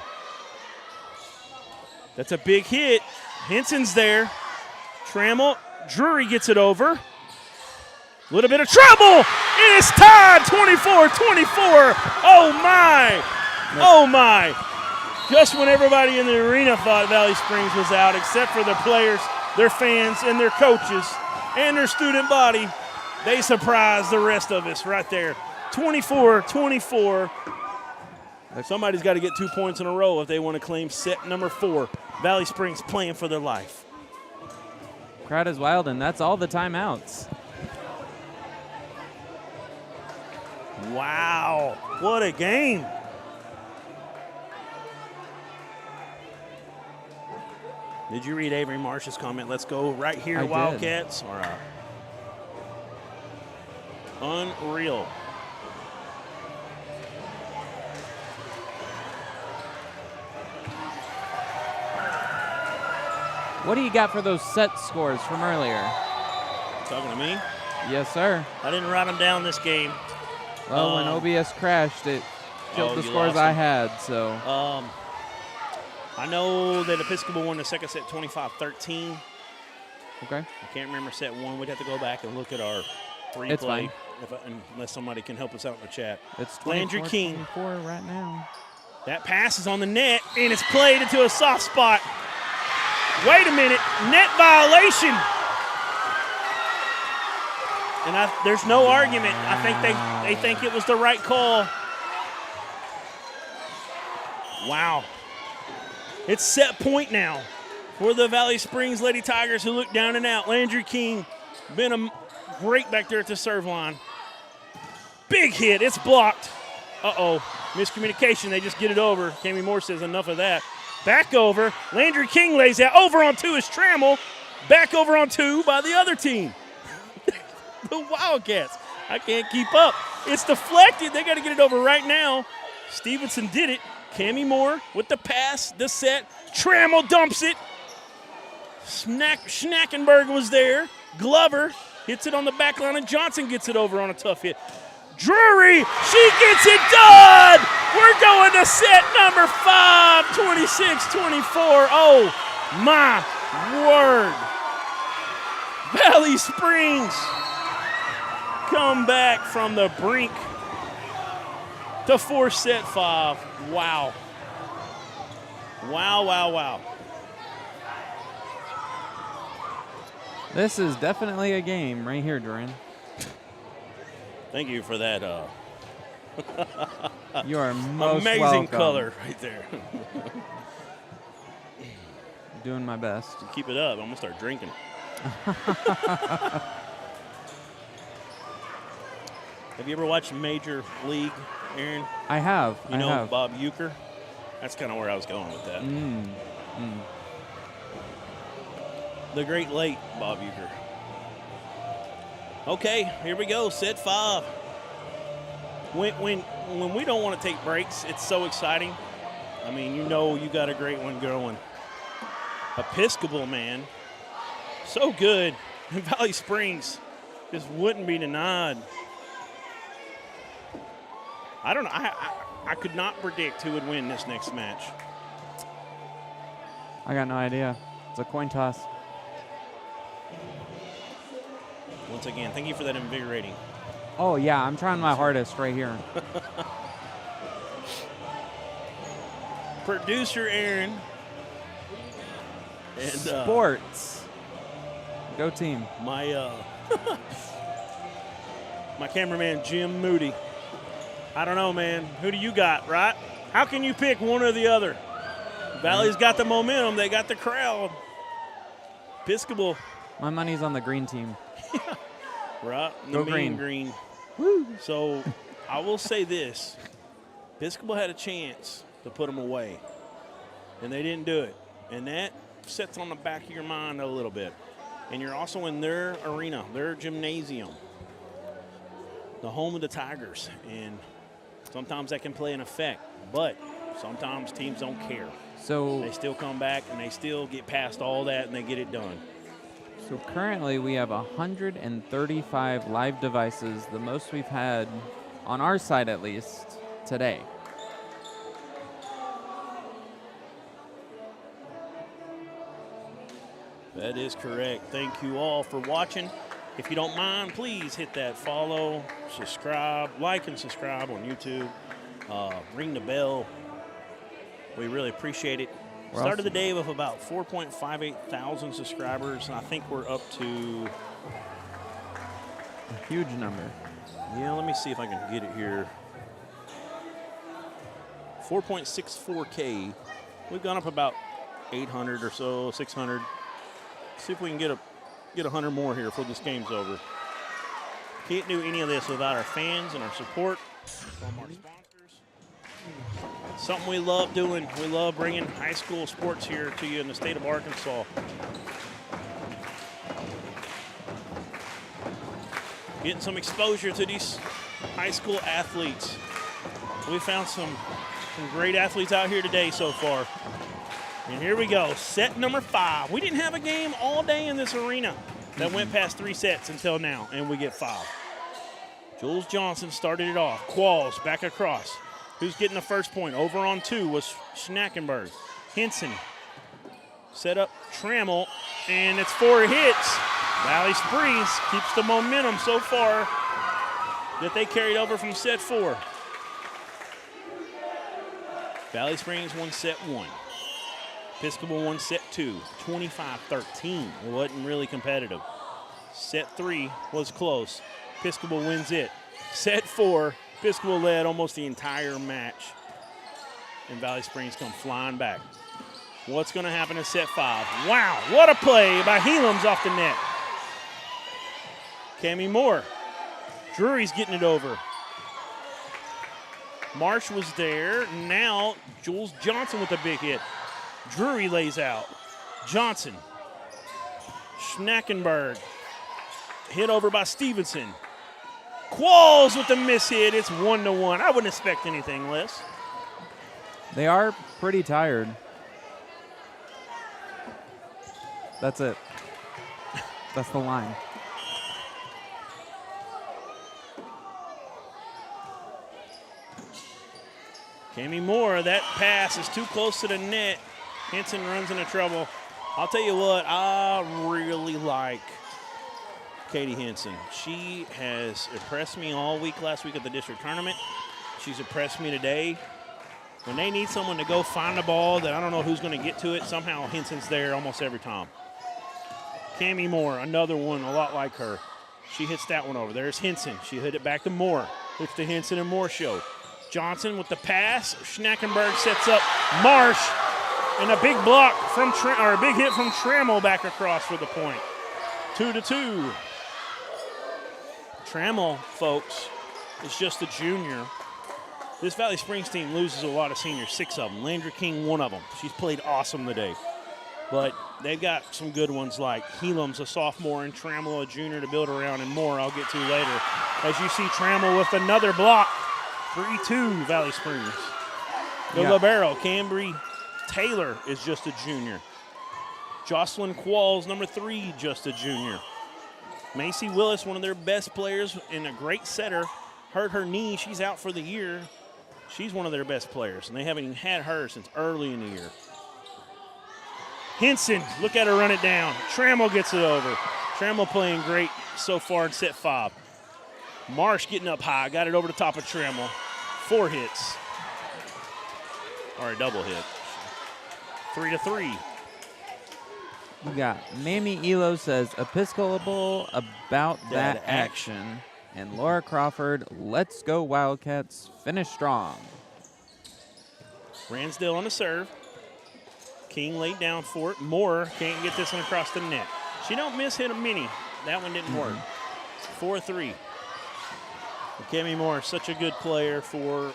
That's a big hit. Henson's there. Trammell. Drury gets it over. A little bit of trouble. And it's tied 24-24. Oh, my. Oh, my. Just when everybody in the arena thought Valley Springs was out, except for their players, their fans, and their coaches, and their student body, they surprised the rest of us right there. 24-24. Somebody's got to get 2 points in a row if they want to claim set number 4. Valley Springs playing for their life. Crowd is wild, and that's all the timeouts. Wow, what a game. Did you read Avery Marsh's comment? Let's go right here, I Wildcats. Or unreal. What do you got for those set scores from earlier? Talking to me? Yes, sir. I didn't write them down this game. Well, when OBS crashed, it killed the scores I had, so. I know that Episcopal won the second set 25-13. Okay. I can't remember set 1. We'd have to go back and look at our replay. It's fine. Unless somebody can help us out in the chat. It's Landry King. 24 right now. That pass is on the net, and it's played into a soft spot. Wait a minute. Net violation. And there's no argument. I think they think it was the right call. Wow. It's set point now for the Valley Springs Lady Tigers, who look down and out. Landry King been great back there at the serve line. Big hit. It's blocked. Uh-oh. Miscommunication. They just get it over. Cami Moore says enough of that. Back over. Landry King lays out. Over on 2 is Trammell. Back over on 2 by the other team. The Wildcats. I can't keep up. It's deflected. They got to get it over right now. Stevenson did it. Cami Moore with the pass, the set. Trammell dumps it. Schnackenberg was there. Glover hits it on the back line, and Johnson gets it over on a tough hit. Drury, she gets it done! We're going to set number 5, 26-24. Oh, my word. Valley Springs come back from the brink to force set 5. Wow. Wow, wow, wow. This is definitely a game right here, Duran. Thank you for that. You are most amazing welcome. color right there. Doing my best. Keep it up. I'm going to start drinking. Have you ever watched Major League, Aaron? I have. You know Bob Uecker? That's kind of where I was going with that. The great late Bob Uecker. Okay, here we go, set 5. When we don't want to take breaks, it's so exciting. I mean, you know you got a great one going. Episcopal, man, so good. Valley Springs just wouldn't be denied. I don't know. I could not predict who would win this next match. I got no idea. It's a coin toss. Once again, thank you for that invigorating. Oh, yeah, I'm trying my hardest right here. Producer Aaron. And, Sports. Go team. My my cameraman, Jim Moody. I don't know, man. Who do you got, right? How can you pick one or the other? Valley's got the momentum. They got the crowd. Episcopal. My money's on the green team. Right? Go the green. Green. Woo. So I will say this. Episcopal had a chance to put them away, and they didn't do it. And that sits on the back of your mind a little bit. And you're also in their arena, their gymnasium, the home of the Tigers. And sometimes that can play an effect, but sometimes teams don't care. So they still come back and they still get past all that and they get it done. So currently we have 135 live devices, the most we've had on our side at least today. That is correct. Thank you all for watching. If you don't mind, please hit that follow, subscribe, like and subscribe on YouTube. Ring the bell. We really appreciate it. Started the day with about 4.58 thousand subscribers, and I think we're up to a huge number. Yeah, let me see if I can get it here. 4.64K. We've gone up about 800 or so, 600. See if we can get 100 more here before this game's over. Can't do any of this without our fans and our support from our sponsors. Something we love doing. We love bringing high school sports here to you in the state of Arkansas. Getting some exposure to these high school athletes. We found some great athletes out here today so far. And here we go, set number 5. We didn't have a game all day in this arena that went past 3 sets until now, and we get 5. Jules Johnson started it off. Qualls back across. Who's getting the first point? Over on 2 was Schnackenberg. Henson set up Trammell, and it's 4 hits. Valley Springs keeps the momentum so far that they carried over from set 4. Valley Springs won set 1. Episcopal won set 2, 25-13. It wasn't really competitive. Set 3 was close. Episcopal wins it. Set 4, Episcopal led almost the entire match. And Valley Springs come flying back. What's going to happen in set 5? Wow, what a play by Helams off the net. Cammie Moore. Drury's getting it over. Marsh was there. Now Jules Johnson with a big hit. Drury lays out. Johnson. Schnackenberg. Hit over by Stevenson. Qualls with the miss hit. It's 1-1. I wouldn't expect anything less. They are pretty tired. That's it. That's the line. Cammie Moore, that pass is too close to the net. Henson runs into trouble. I'll tell you what, I really like Katie Henson. She has impressed me all week last week at the district tournament. She's impressed me today. When they need someone to go find the ball that I don't know who's going to get to it, somehow Henson's there almost every time. Cammie Moore, another one a lot like her. She hits that one over. There's Henson. She hit it back to Moore. It's the Henson and Moore show. Johnson with the pass. Schnackenberg sets up Marsh, and a big block from a big hit from Trammell back across for the point. 2-2. Trammell, folks, is just a junior. This Valley Springs team loses a lot of seniors, 6 of them. Landry King, one of them. She's played awesome today. But they've got some good ones like Helams, a sophomore, and Trammell, a junior, to build around, and more I'll get to later. As you see Trammell with another block. 3-2 Valley Springs. The libero, Cambry Taylor, is just a junior. Jocelyn Qualls, number 3, just a junior. Macy Willis, one of their best players and a great setter, hurt her knee. She's out for the year. She's one of their best players, and they haven't even had her since early in the year. Henson, look at her run it down. Trammell gets it over. Trammell playing great so far in set 5. Marsh getting up high, got it over the top of Trammell. 4 hits, or a double hit. 3-3. We got Mamie Elo says Episcopal about that action. And Laura Crawford, let's go Wildcats, finish strong. Ransdale on the serve. King laid down for it. Moore can't get this one across the net. She don't miss hit a mini. That one didn't work. 4-3. Cammie Moore, such a good player for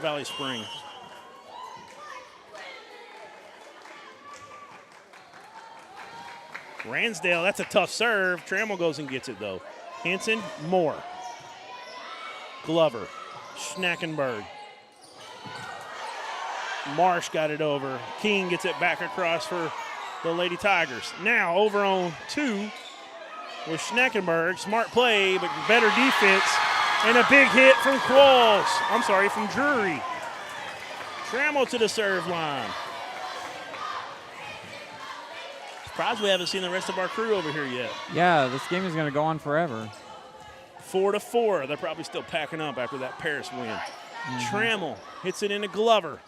Valley Springs. Ransdale, that's a tough serve. Trammell goes and gets it, though. Henson, Moore. Glover, Schnackenberg. Marsh got it over. King gets it back across for the Lady Tigers. Now over on 2 with Schnackenberg. Smart play, but better defense. And a big hit from Qualls. I'm sorry, from Drury. Trammell to the serve line. Surprised we haven't seen the rest of our crew over here yet. Yeah, this game is going to go on forever. 4-4. They're probably still packing up after that Paris win. Trammell hits it into Glover.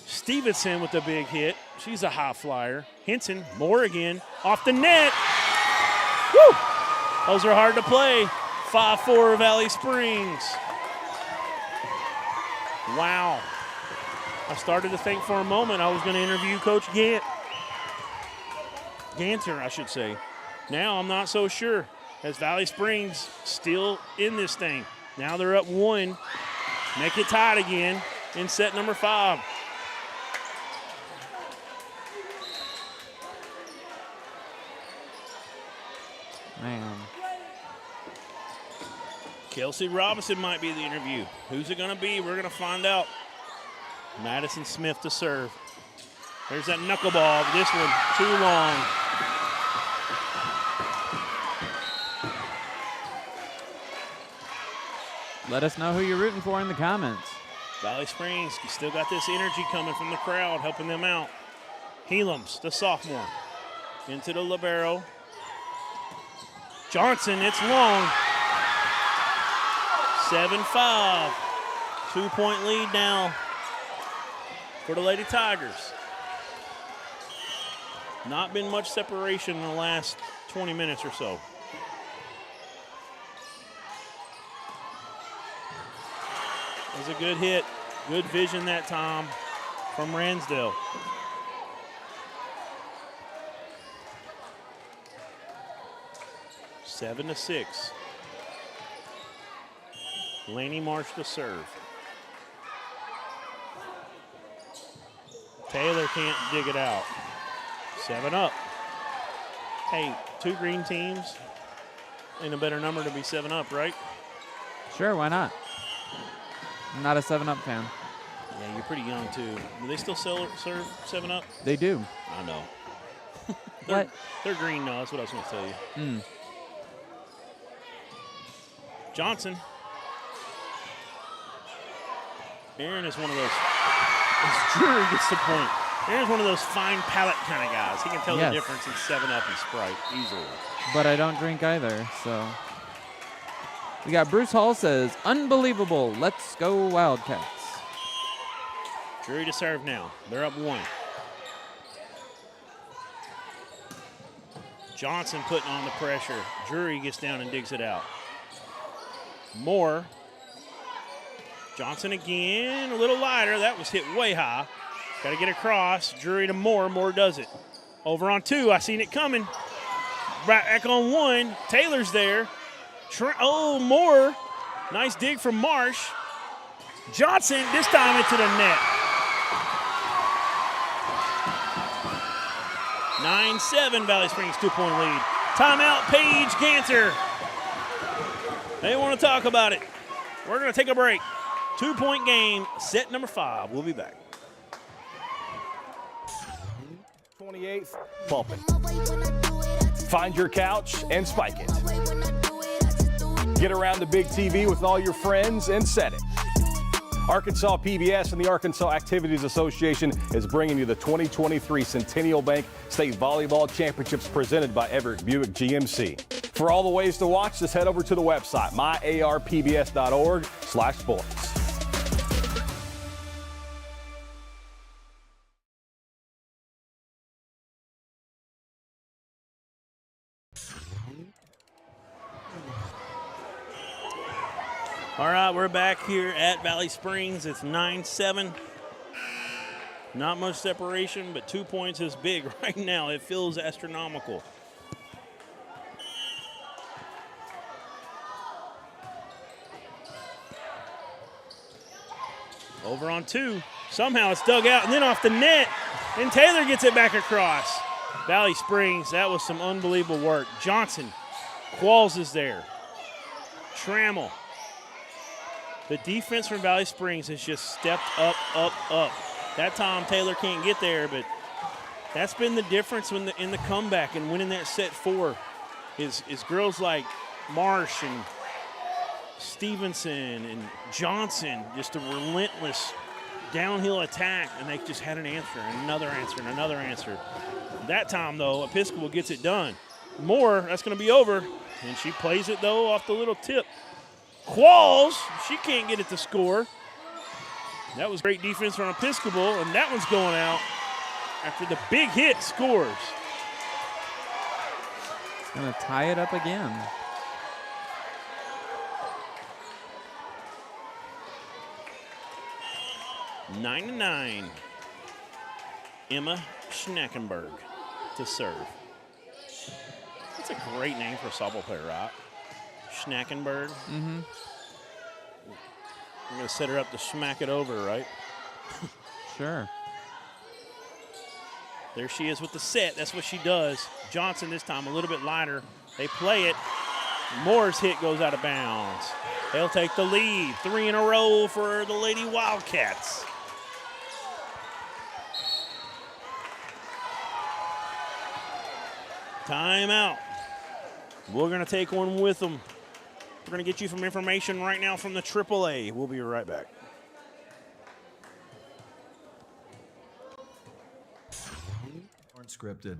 Stevenson with the big hit. She's a high flyer. Henson, Moore again, off the net. Woo! Those are hard to play. 5-4 Valley Springs. Wow. I started to think for a moment I was going to interview Coach Ganter, I should say. Now I'm not so sure, as Valley Springs still in this thing. Now they're up 1. Make it tied again in set number 5. Man. Kelsey Robinson might be the interview. Who's it going to be? We're going to find out. Madison Smith to serve. There's that knuckleball. This one too long. Let us know who you're rooting for in the comments. Valley Springs, you still got this energy coming from the crowd, helping them out. Helams, the sophomore, into the libero. Johnson, it's long. 7-5. 2-point lead now for the Lady Tigers. Not been much separation in the last 20 minutes or so. It was a good hit, good vision that time from Ransdell. Seven to 6. Laney Marsh to serve. Taylor can't dig it out. 7 up. Hey, 2 green teams. Ain't a better number to be 7 up, right? Sure, why not? I'm not a 7-Up fan. Yeah, you're pretty young, too. Do they still serve 7 up? They do. I know. What? They're green now, that's what I was going to tell you. Mm. Johnson. Aaron is one of those, as Drury gets the point, Aaron's one of those fine palate kind of guys. He can tell the difference in 7-Up and Sprite easily. But I don't drink either, so. We got Bruce Hall says, unbelievable, let's go Wildcats. Drury to serve now. They're up 1. Johnson putting on the pressure. Drury gets down and digs it out. Moore. Johnson again, a little lighter. That was hit way high. Got to get across. Drury to Moore. Moore does it. Over on 2. I seen it coming. Back on 1. Taylor's there. Moore. Nice dig from Marsh. Johnson, this time into the net. 9-7, Valley Springs 2-point lead. Timeout, Paige Ganser. They want to talk about it. We're going to take a break. 2-point game, set number 5. We'll be back. 28th, Pulpit. Find your couch and spike it. Get around the big TV with all your friends and set it. Arkansas PBS and the Arkansas Activities Association is bringing you the 2023 Centennial Bank State Volleyball Championships presented by Everett Buick GMC. For all the ways to watch, just head over to the website, myarpbs.org/sports. All right, we're back here at Valley Springs. It's 9-7. Not much separation, but 2 points is big right now. It feels astronomical. Over on 2. Somehow it's dug out and then off the net. And Taylor gets it back across. Valley Springs, that was some unbelievable work. Johnson, Qualls is there. Trammell. The defense from Valley Springs has just stepped up, up, up. That time Taylor can't get there, but that's been the difference in the comeback and winning that set 4. Is girls like Marsh and Stevenson and Johnson, just a relentless downhill attack, and they just had an answer, and another answer, and another answer. That time, though, Episcopal gets it done. Moore, that's going to be over, and she plays it, though, off the little tip. Qualls, she can't get it to score. That was great defense from Episcopal, and that one's going out after the big hit scores. It's going to tie it up again. Nine to 9. Emma Schnackenberg to serve. That's a great name for a softball player, right? Schnackenberg. Mm-hmm. I'm going to set her up to smack it over, right? Sure. There she is with the set. That's what she does. Johnson this time a little bit lighter. They play it. Moore's hit goes out of bounds. They'll take the lead. 3 in a row for the Lady Wildcats. Timeout. We're going to take one with them. We're going to get you some information right now from the AAA. We'll be right back. Aren't scripted.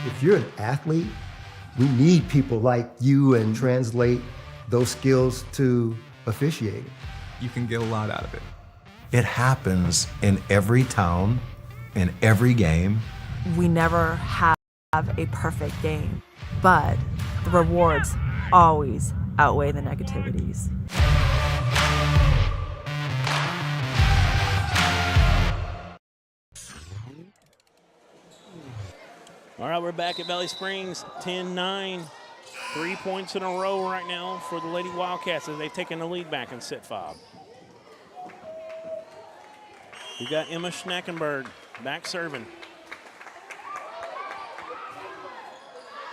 If you're an athlete, we need people like you and translate those skills to officiating. You can get a lot out of it. It happens in every town, in every game. We never have a perfect game, but the rewards always outweigh the negativities. All right, we're back at Valley Springs, 10-9. 3 points in a row right now for the Lady Wildcats as they've taken the lead back in set 5. We've got Emma Schnackenberg back serving.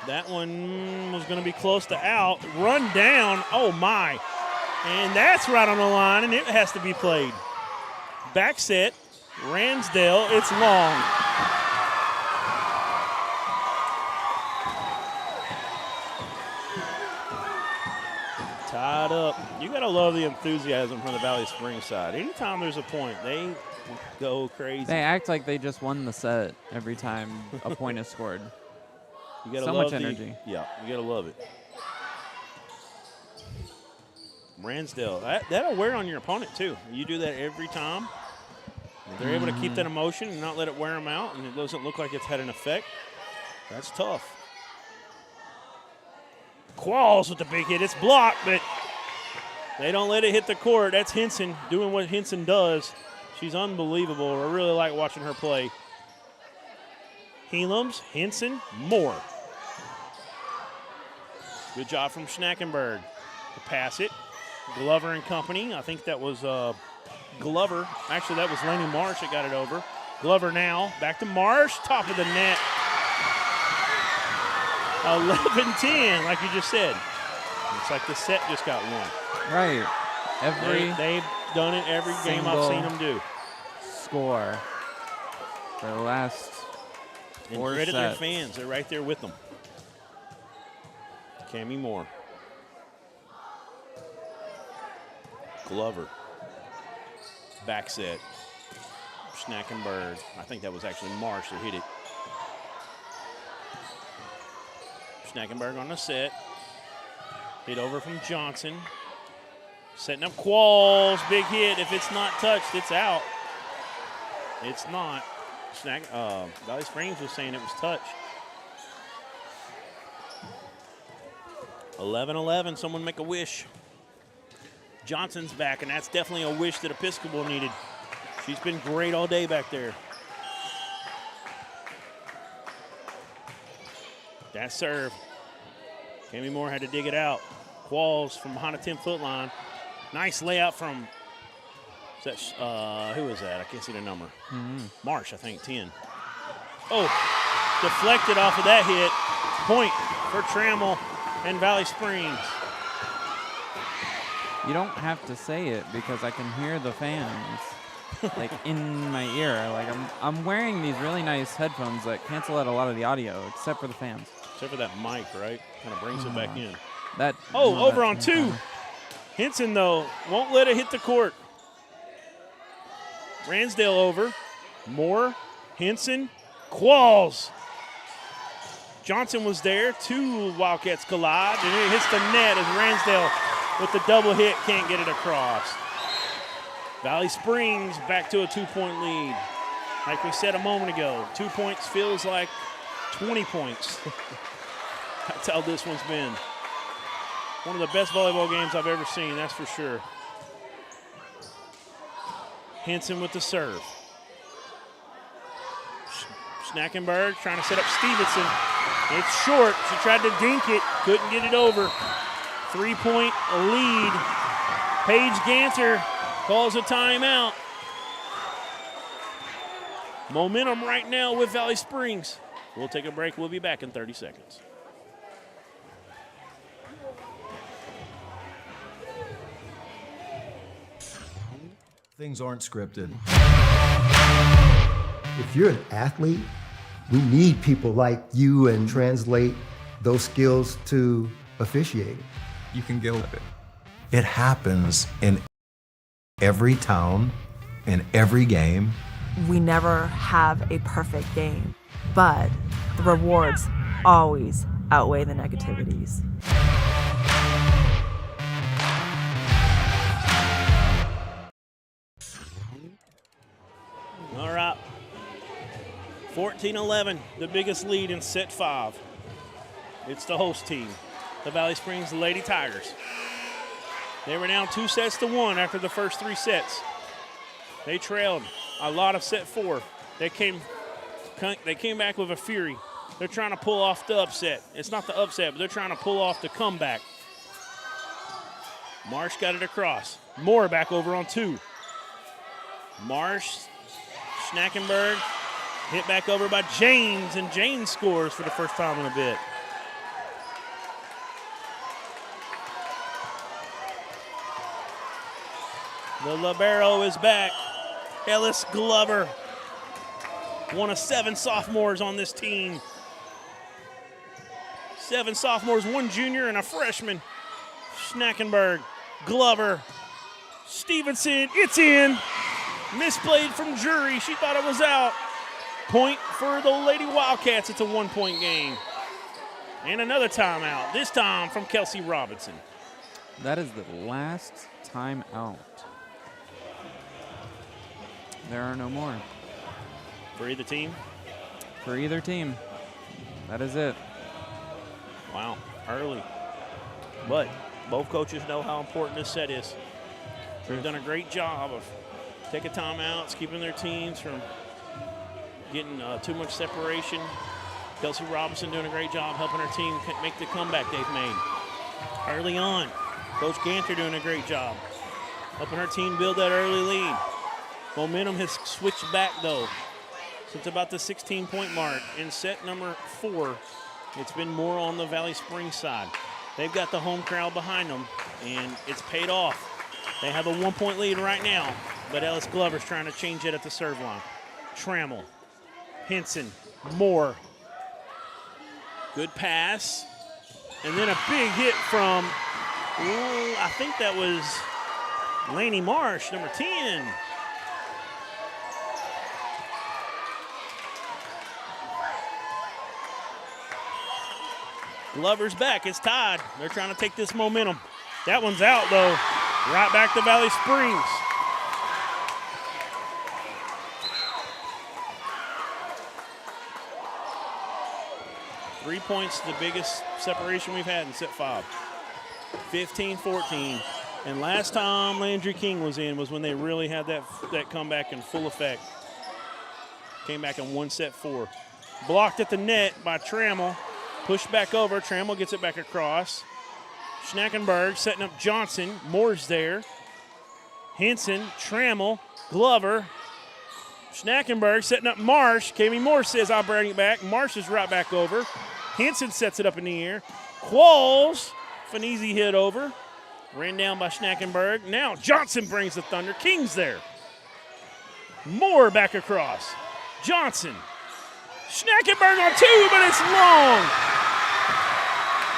That one was going to be close to out. Run down. Oh, my. And that's right on the line, and it has to be played. Back set, Ransdale. It's long. Tied up. You got to love the enthusiasm from the Valley Springs side. Anytime there's a point, they go crazy. They act like they just won the set every time a point is scored. You gotta so love much energy. Yeah, you got to love it. Ransdale, that'll wear on your opponent, too. You do that every time. If they're able to keep that emotion and not let it wear them out, and it doesn't look like it's had an effect, that's tough. Qualls with the big hit. It's blocked, but they don't let it hit the court. That's Henson doing what Henson does. She's unbelievable. I really like watching her play. Helams, Henson, Moore. Good job from Schnackenberg to pass it. Glover and company. I think that was Glover. Actually, that was Laney Marsh that got it over. Glover now. Back to Marsh. Top of the net. 11-10, like you just said. Looks like the set just got won. Right. They've done it every game I've seen them do. Score for the last and 4 credit sets. their fans. They're right there with them. Cammie Moore. Glover. Back set. Schnackenberg. I think that was actually Marsh that hit it. Schnackenberg on the set. Hit over from Johnson. Setting up Qualls. Big hit. If it's not touched, it's out. It's not. Valley Springs was saying it was touched. 11-11. Someone make a wish. Johnson's back, and that's definitely a wish that Episcopal needed. She's been great all day back there. That serve. Cammie Moore had to dig it out. Qualls from behind a 10-foot line. Nice layout from, who was that? I can't see the number. Marsh, I think, 10. Oh, deflected off of that hit. Point for Trammell and Valley Springs. You don't have to say it because I can hear the fans like in my ear. Like I'm wearing these really nice headphones that cancel out a lot of the audio, except for the fans. Except for that mic, right? Kind of brings it back in. Over on 2. Henson, though, won't let it hit the court. Ransdale over. Moore, Henson, Qualls. Johnson was there. 2 Wildcats collide, and it hits the net as Ransdale with the double hit can't get it across. Valley Springs back to a 2-point lead. Like we said a moment ago, 2 points feels like 20 points. That's how this one's been. One of the best volleyball games I've ever seen, that's for sure. Henson with the serve. Schnackenberg trying to set up Stevenson. It's short. She tried to dink it, couldn't get it over. 3-point lead. Paige Ganter calls a timeout. Momentum right now with Valley Springs. We'll take a break. We'll be back in 30 seconds. Things aren't scripted. If you're an athlete, We need people like you and translate those skills to officiating. You can get it. It happens in every town, in every game. We never have a perfect game, but the rewards always outweigh the negativities. All right. 14-11, the biggest lead in set 5. It's the host team, the Valley Springs Lady Tigers. They were down 2-1 after the first 3 sets. They trailed a lot of set 4. They came back with a fury. They're trying to pull off the upset. It's not the upset, but they're trying to pull off the comeback. Marsh got it across. Moore back over on 2. Marsh, Schnackenberg, hit back over by James, and James scores for the first time in a bit. The libero is back. Ellis Glover, one of 7 sophomores on this team. 7 sophomores, 1 junior and a freshman. Schnackenberg, Glover, Stevenson, it's in. Misplayed from Jury, she thought it was out. Point for the Lady Wildcats, it's a 1-point game. And another timeout, this time from Kelsey Robinson. That is the last timeout. There are no more. For either team? For either team. That is it. Wow, early. But both coaches know how important this set is. They've done a great job of taking timeouts, keeping their teams from getting too much separation. Kelsey Robinson doing a great job helping her team make the comeback they've made. Early on, Coach Ganter doing a great job helping her team build that early lead. Momentum has switched back, though, since about the 16-point mark. In set number 4, it's been more on the Valley Springs side. They've got the home crowd behind them, and it's paid off. They have a 1-point lead right now, but Ellis Glover's trying to change it at the serve line. Trammell, Henson, Moore. Good pass. And then a big hit from, I think that was Laney Marsh, number 10. Glover's back. It's tied. They're trying to take this momentum. That one's out, though. Right back to Valley Springs. Three points, the biggest separation we've had in set 5. 15-14. And last time Landry King was in was when they really had that comeback in full effect. Came back and won set 4. Blocked at the net by Trammell. Pushed back over. Trammell gets it back across. Schnackenberg setting up Johnson. Moore's there. Henson, Trammell, Glover. Schnackenberg setting up Marsh. Kami Moore says, I'll bring it back. Marsh is right back over. Henson sets it up in the air. Qualls, an easy hit over. Ran down by Schnackenberg. Now Johnson brings the thunder. King's there. Moore back across. Johnson. Schnackenberg on 2, but it's long.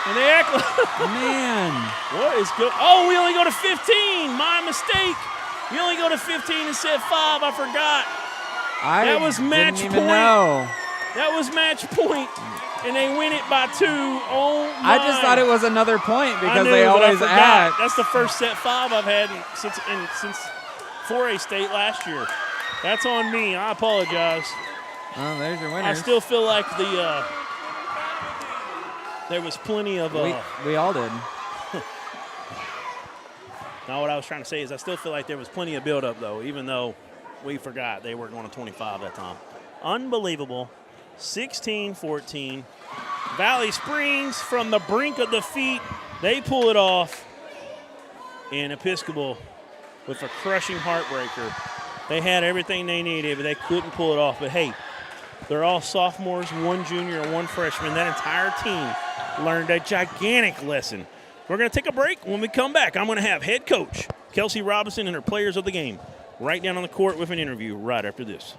And they act like, man, what is good? Oh, we only go to 15. My mistake. We only go to 15 in set 5. I forgot. That was match point. That was match point, and they win it by 2. Oh my! I just thought it was another point because they always act. That's the first set 5 I've had since 4A State last year. That's on me. I apologize. Oh, there's your winners. I still feel like there was plenty of. We all did. Now, what I was trying to say is I still feel like there was plenty of build-up, though, even though we forgot they were going to 25 that time. Unbelievable. 16-14. Valley Springs from the brink of defeat. They pull it off. And Episcopal with a crushing heartbreaker. They had everything they needed, but they couldn't pull it off. But, hey, they're all sophomores, 1 junior and 1 freshman. That entire team learned a gigantic lesson. We're going to take a break. When we come back, I'm going to have head coach Kelsey Robinson and her players of the game right down on the court with an interview right after this.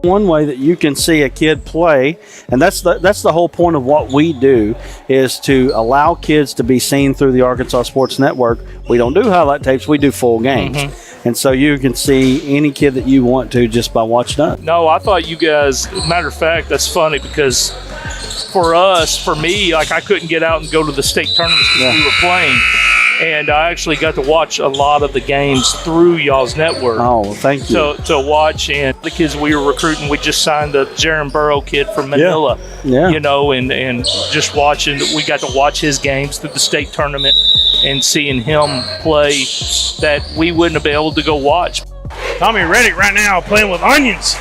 One way that you can see a kid play, and that's the whole point of what we do, is to allow kids to be seen through the Arkansas Sports Network. We don't do highlight tapes, we do full games. And so you can see any kid that you want to just by watching us. No, I thought you guys, matter of fact, that's funny because for me, like I couldn't get out and go to the state tournaments because we were playing. And I actually got to watch a lot of the games through y'all's network. Oh, thank you. To watch, and the kids we were recruiting, we just signed the Jaron Burrow kid from Manila. Yeah. You know, and just watching, we got to watch his games through the state tournament and seeing him play that we wouldn't have been able to go watch. Tommy Reddick right now playing with onions.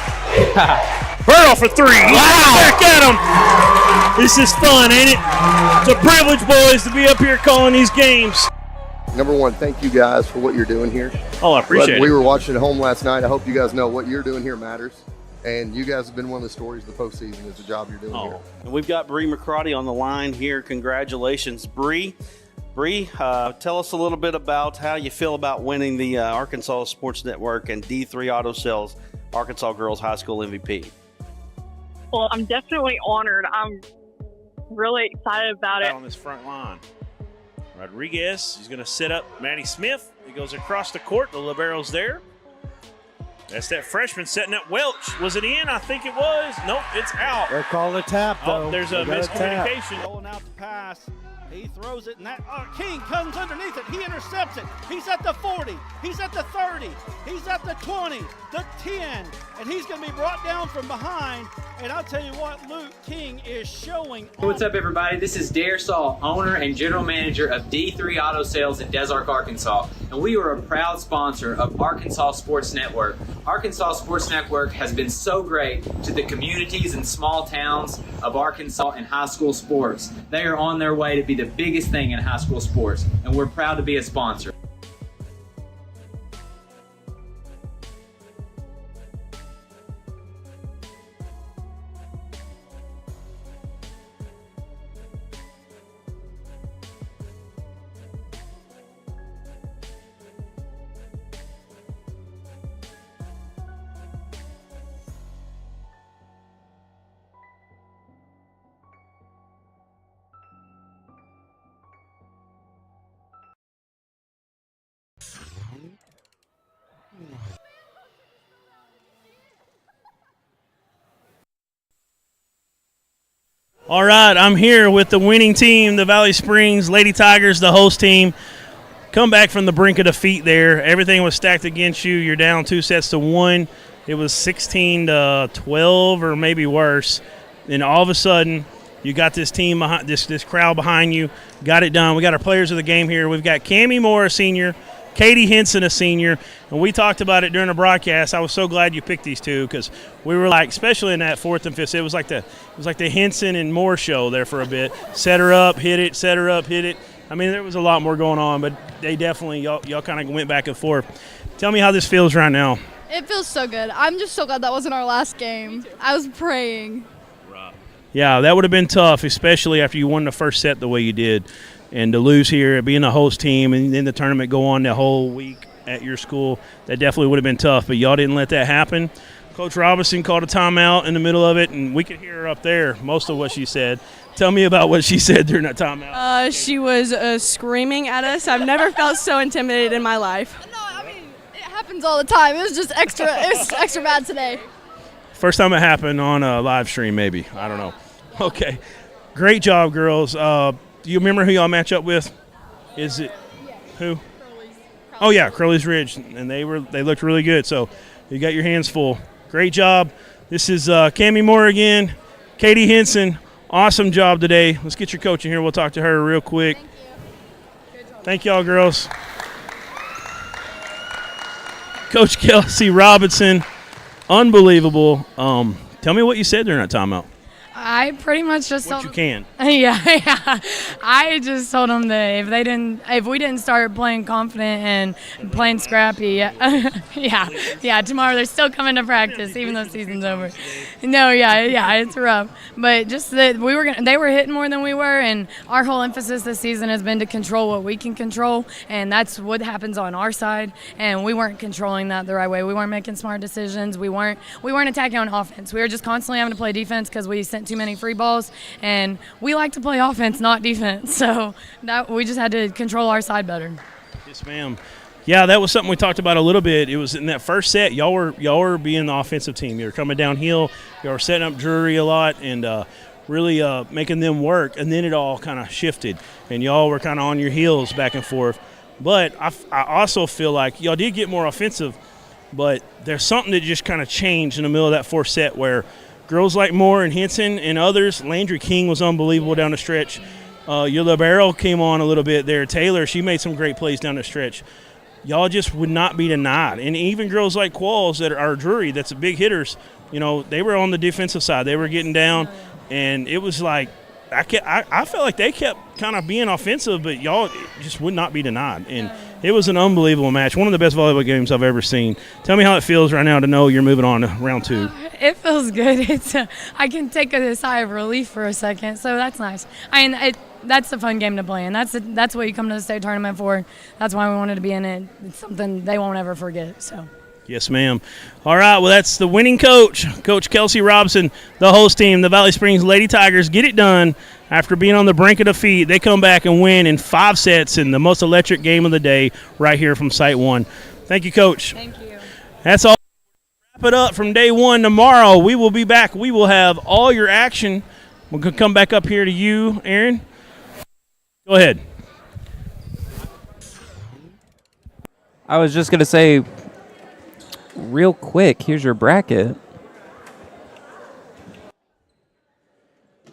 Burrow for three. Wow. Back at him. This is fun, ain't it? It's a privilege, boys, to be up here calling these games. Number one, thank you guys for what you're doing here. Oh, I appreciate it. We were watching at home last night. I hope you guys know what you're doing here matters. And you guys have been one of the stories of the postseason is the job you're doing here. And we've got Bree McCarty on the line here. Congratulations, Bree. Bree, tell us a little bit about how you feel about winning the Arkansas Sports Network and D3 Auto Sales Arkansas Girls High School MVP. Well, I'm definitely honored. I'm really excited about it. On this front line. Rodriguez, he's going to set up Maddie Smith. He goes across the court. The libero's there. That's that freshman setting up Welch. Was it in? I think it was. Nope, it's out. They're calling a tap, though. Oh, there's a miscommunication. Rolling out the pass. He throws it, and King comes underneath it. He intercepts it. He's at the 40. He's at the 30. He's at the 20, the 10, and he's going to be brought down from behind. And I'll tell you what, Luke King is showing. What's up, everybody? This is Dare Saul, owner and general manager of D3 Auto Sales in Des Arc, Arkansas. And we are a proud sponsor of Arkansas Sports Network. Arkansas Sports Network has been so great to the communities and small towns of Arkansas and high school sports. They are on their way to be the biggest thing in high school sports, and we're proud to be a sponsor. All right, I'm here with the winning team, the Valley Springs Lady Tigers, the host team. Come back from the brink of defeat there. Everything was stacked against you. You're down 2-1. It was 16-12 or maybe worse. Then all of a sudden, you got this team behind this crowd behind you. Got it done. We got our players of the game here. We've got Cammie Moore, a senior, Katie Henson, a senior, and we talked about it during the broadcast. I was so glad you picked these two because we were like, especially in that fourth and fifth, it was like the Henson and Moore show there for a bit. Set her up, hit it, set her up, hit it. I mean, there was a lot more going on, but they definitely, y'all kind of went back and forth. Tell me how this feels right now. It feels so good. I'm just so glad that wasn't our last game. I was praying. Yeah, that would have been tough, especially after you won the first set the way you did. And to lose here, being the host team, and then the tournament go on the whole week at your school, that definitely would have been tough. But y'all didn't let that happen. Coach Robinson called a timeout in the middle of it, and we could hear her up there, most of what she said. Tell me about what she said during that timeout. She was screaming at us. I've never felt so intimidated in my life. No, I mean, it happens all the time. It was just extra. It was extra bad today. First time it happened on a live stream, maybe. I don't know. Okay. Great job, girls. Do you remember who y'all match up with? Is it who? Oh, yeah, Crowley's Ridge, and they looked really good. So you got your hands full. Great job. This is Cammie Moore again. Katie Henson, awesome job today. Let's get your coach in here. We'll talk to her real quick. Thank y'all, girls. Coach Kelsey Robinson, unbelievable. Tell me what you said during that timeout. I pretty much just What told you can. Yeah. I just told them that if we didn't start playing confident and playing scrappy, tomorrow they're still coming to practice even though season's over. No, it's rough. But just that they were hitting more than we were, and our whole emphasis this season has been to control what we can control, and that's what happens on our side. And we weren't controlling that the right way. We weren't making smart decisions. We weren't attacking on offense. We were just constantly having to play defense because we sent too many free balls, and we like to play offense, not defense. So that we just had to control our side better. Yes, ma'am. Yeah, that was something we talked about a little bit. It was in that first set, y'all were being the offensive team. You were coming downhill, y'all were setting up Drury a lot, and really making them work. And then it all kind of shifted, and y'all were kind of on your heels back and forth. But I also feel like y'all did get more offensive, but there's something that just kind of changed in the middle of that fourth set where girls like Moore and Henson and others, Landry King was unbelievable down the stretch. Your libero came on a little bit there. Taylor, she made some great plays down the stretch. Y'all just would not be denied. And even girls like Qualls that are Drury, that's big hitters, they were on the defensive side. They were getting down, and it was like I felt like they kept kind of being offensive, but y'all just would not be denied. And it was an unbelievable match, one of the best volleyball games I've ever seen. Tell me how it feels right now to know you're moving on to round 2. It feels good. I can take a sigh of relief for a second, so that's nice. That's a fun game to play, and that's what you come to the state tournament for. That's why we wanted to be in it. It's something they won't ever forget. So. Yes, ma'am. All right, well, that's the winning coach, Coach Kelsey Robson, the host team, the Valley Springs Lady Tigers, get it done after being on the brink of defeat. They come back and win in 5 sets in the most electric game of the day right here from Site 1. Thank you, Coach. Thank you. That's all. Wrap it up from day 1 tomorrow. We will be back. We will have all your action. We're going to come back up here to you, Aaron. Go ahead. I was just going to say, real quick, here's your bracket.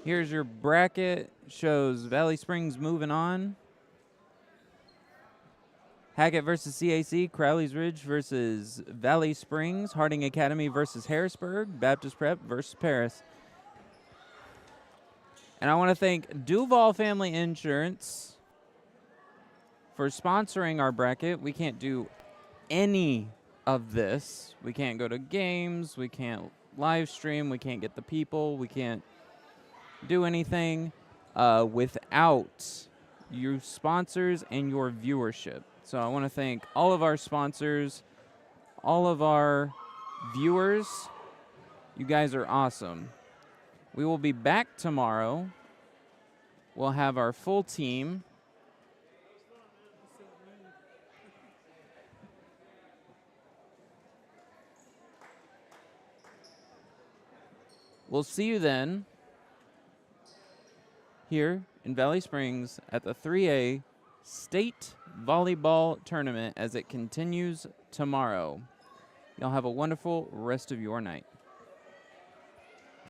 Here's your bracket. Shows Valley Springs moving on. Hackett versus CAC, Crowley's Ridge versus Valley Springs, Harding Academy versus Harrisburg, Baptist Prep versus Paris. And I want to thank Duval Family Insurance for sponsoring our bracket. We can't do any of this. We can't go to games. We can't live stream. We can't get the people. We can't do anything without your sponsors and your viewership. So I want to thank all of our sponsors, all of our viewers. You guys are awesome. We will be back tomorrow. We'll have our full team. We'll see you then here in Valley Springs at the 3A State Volleyball Tournament as it continues tomorrow. Y'all have a wonderful rest of your night.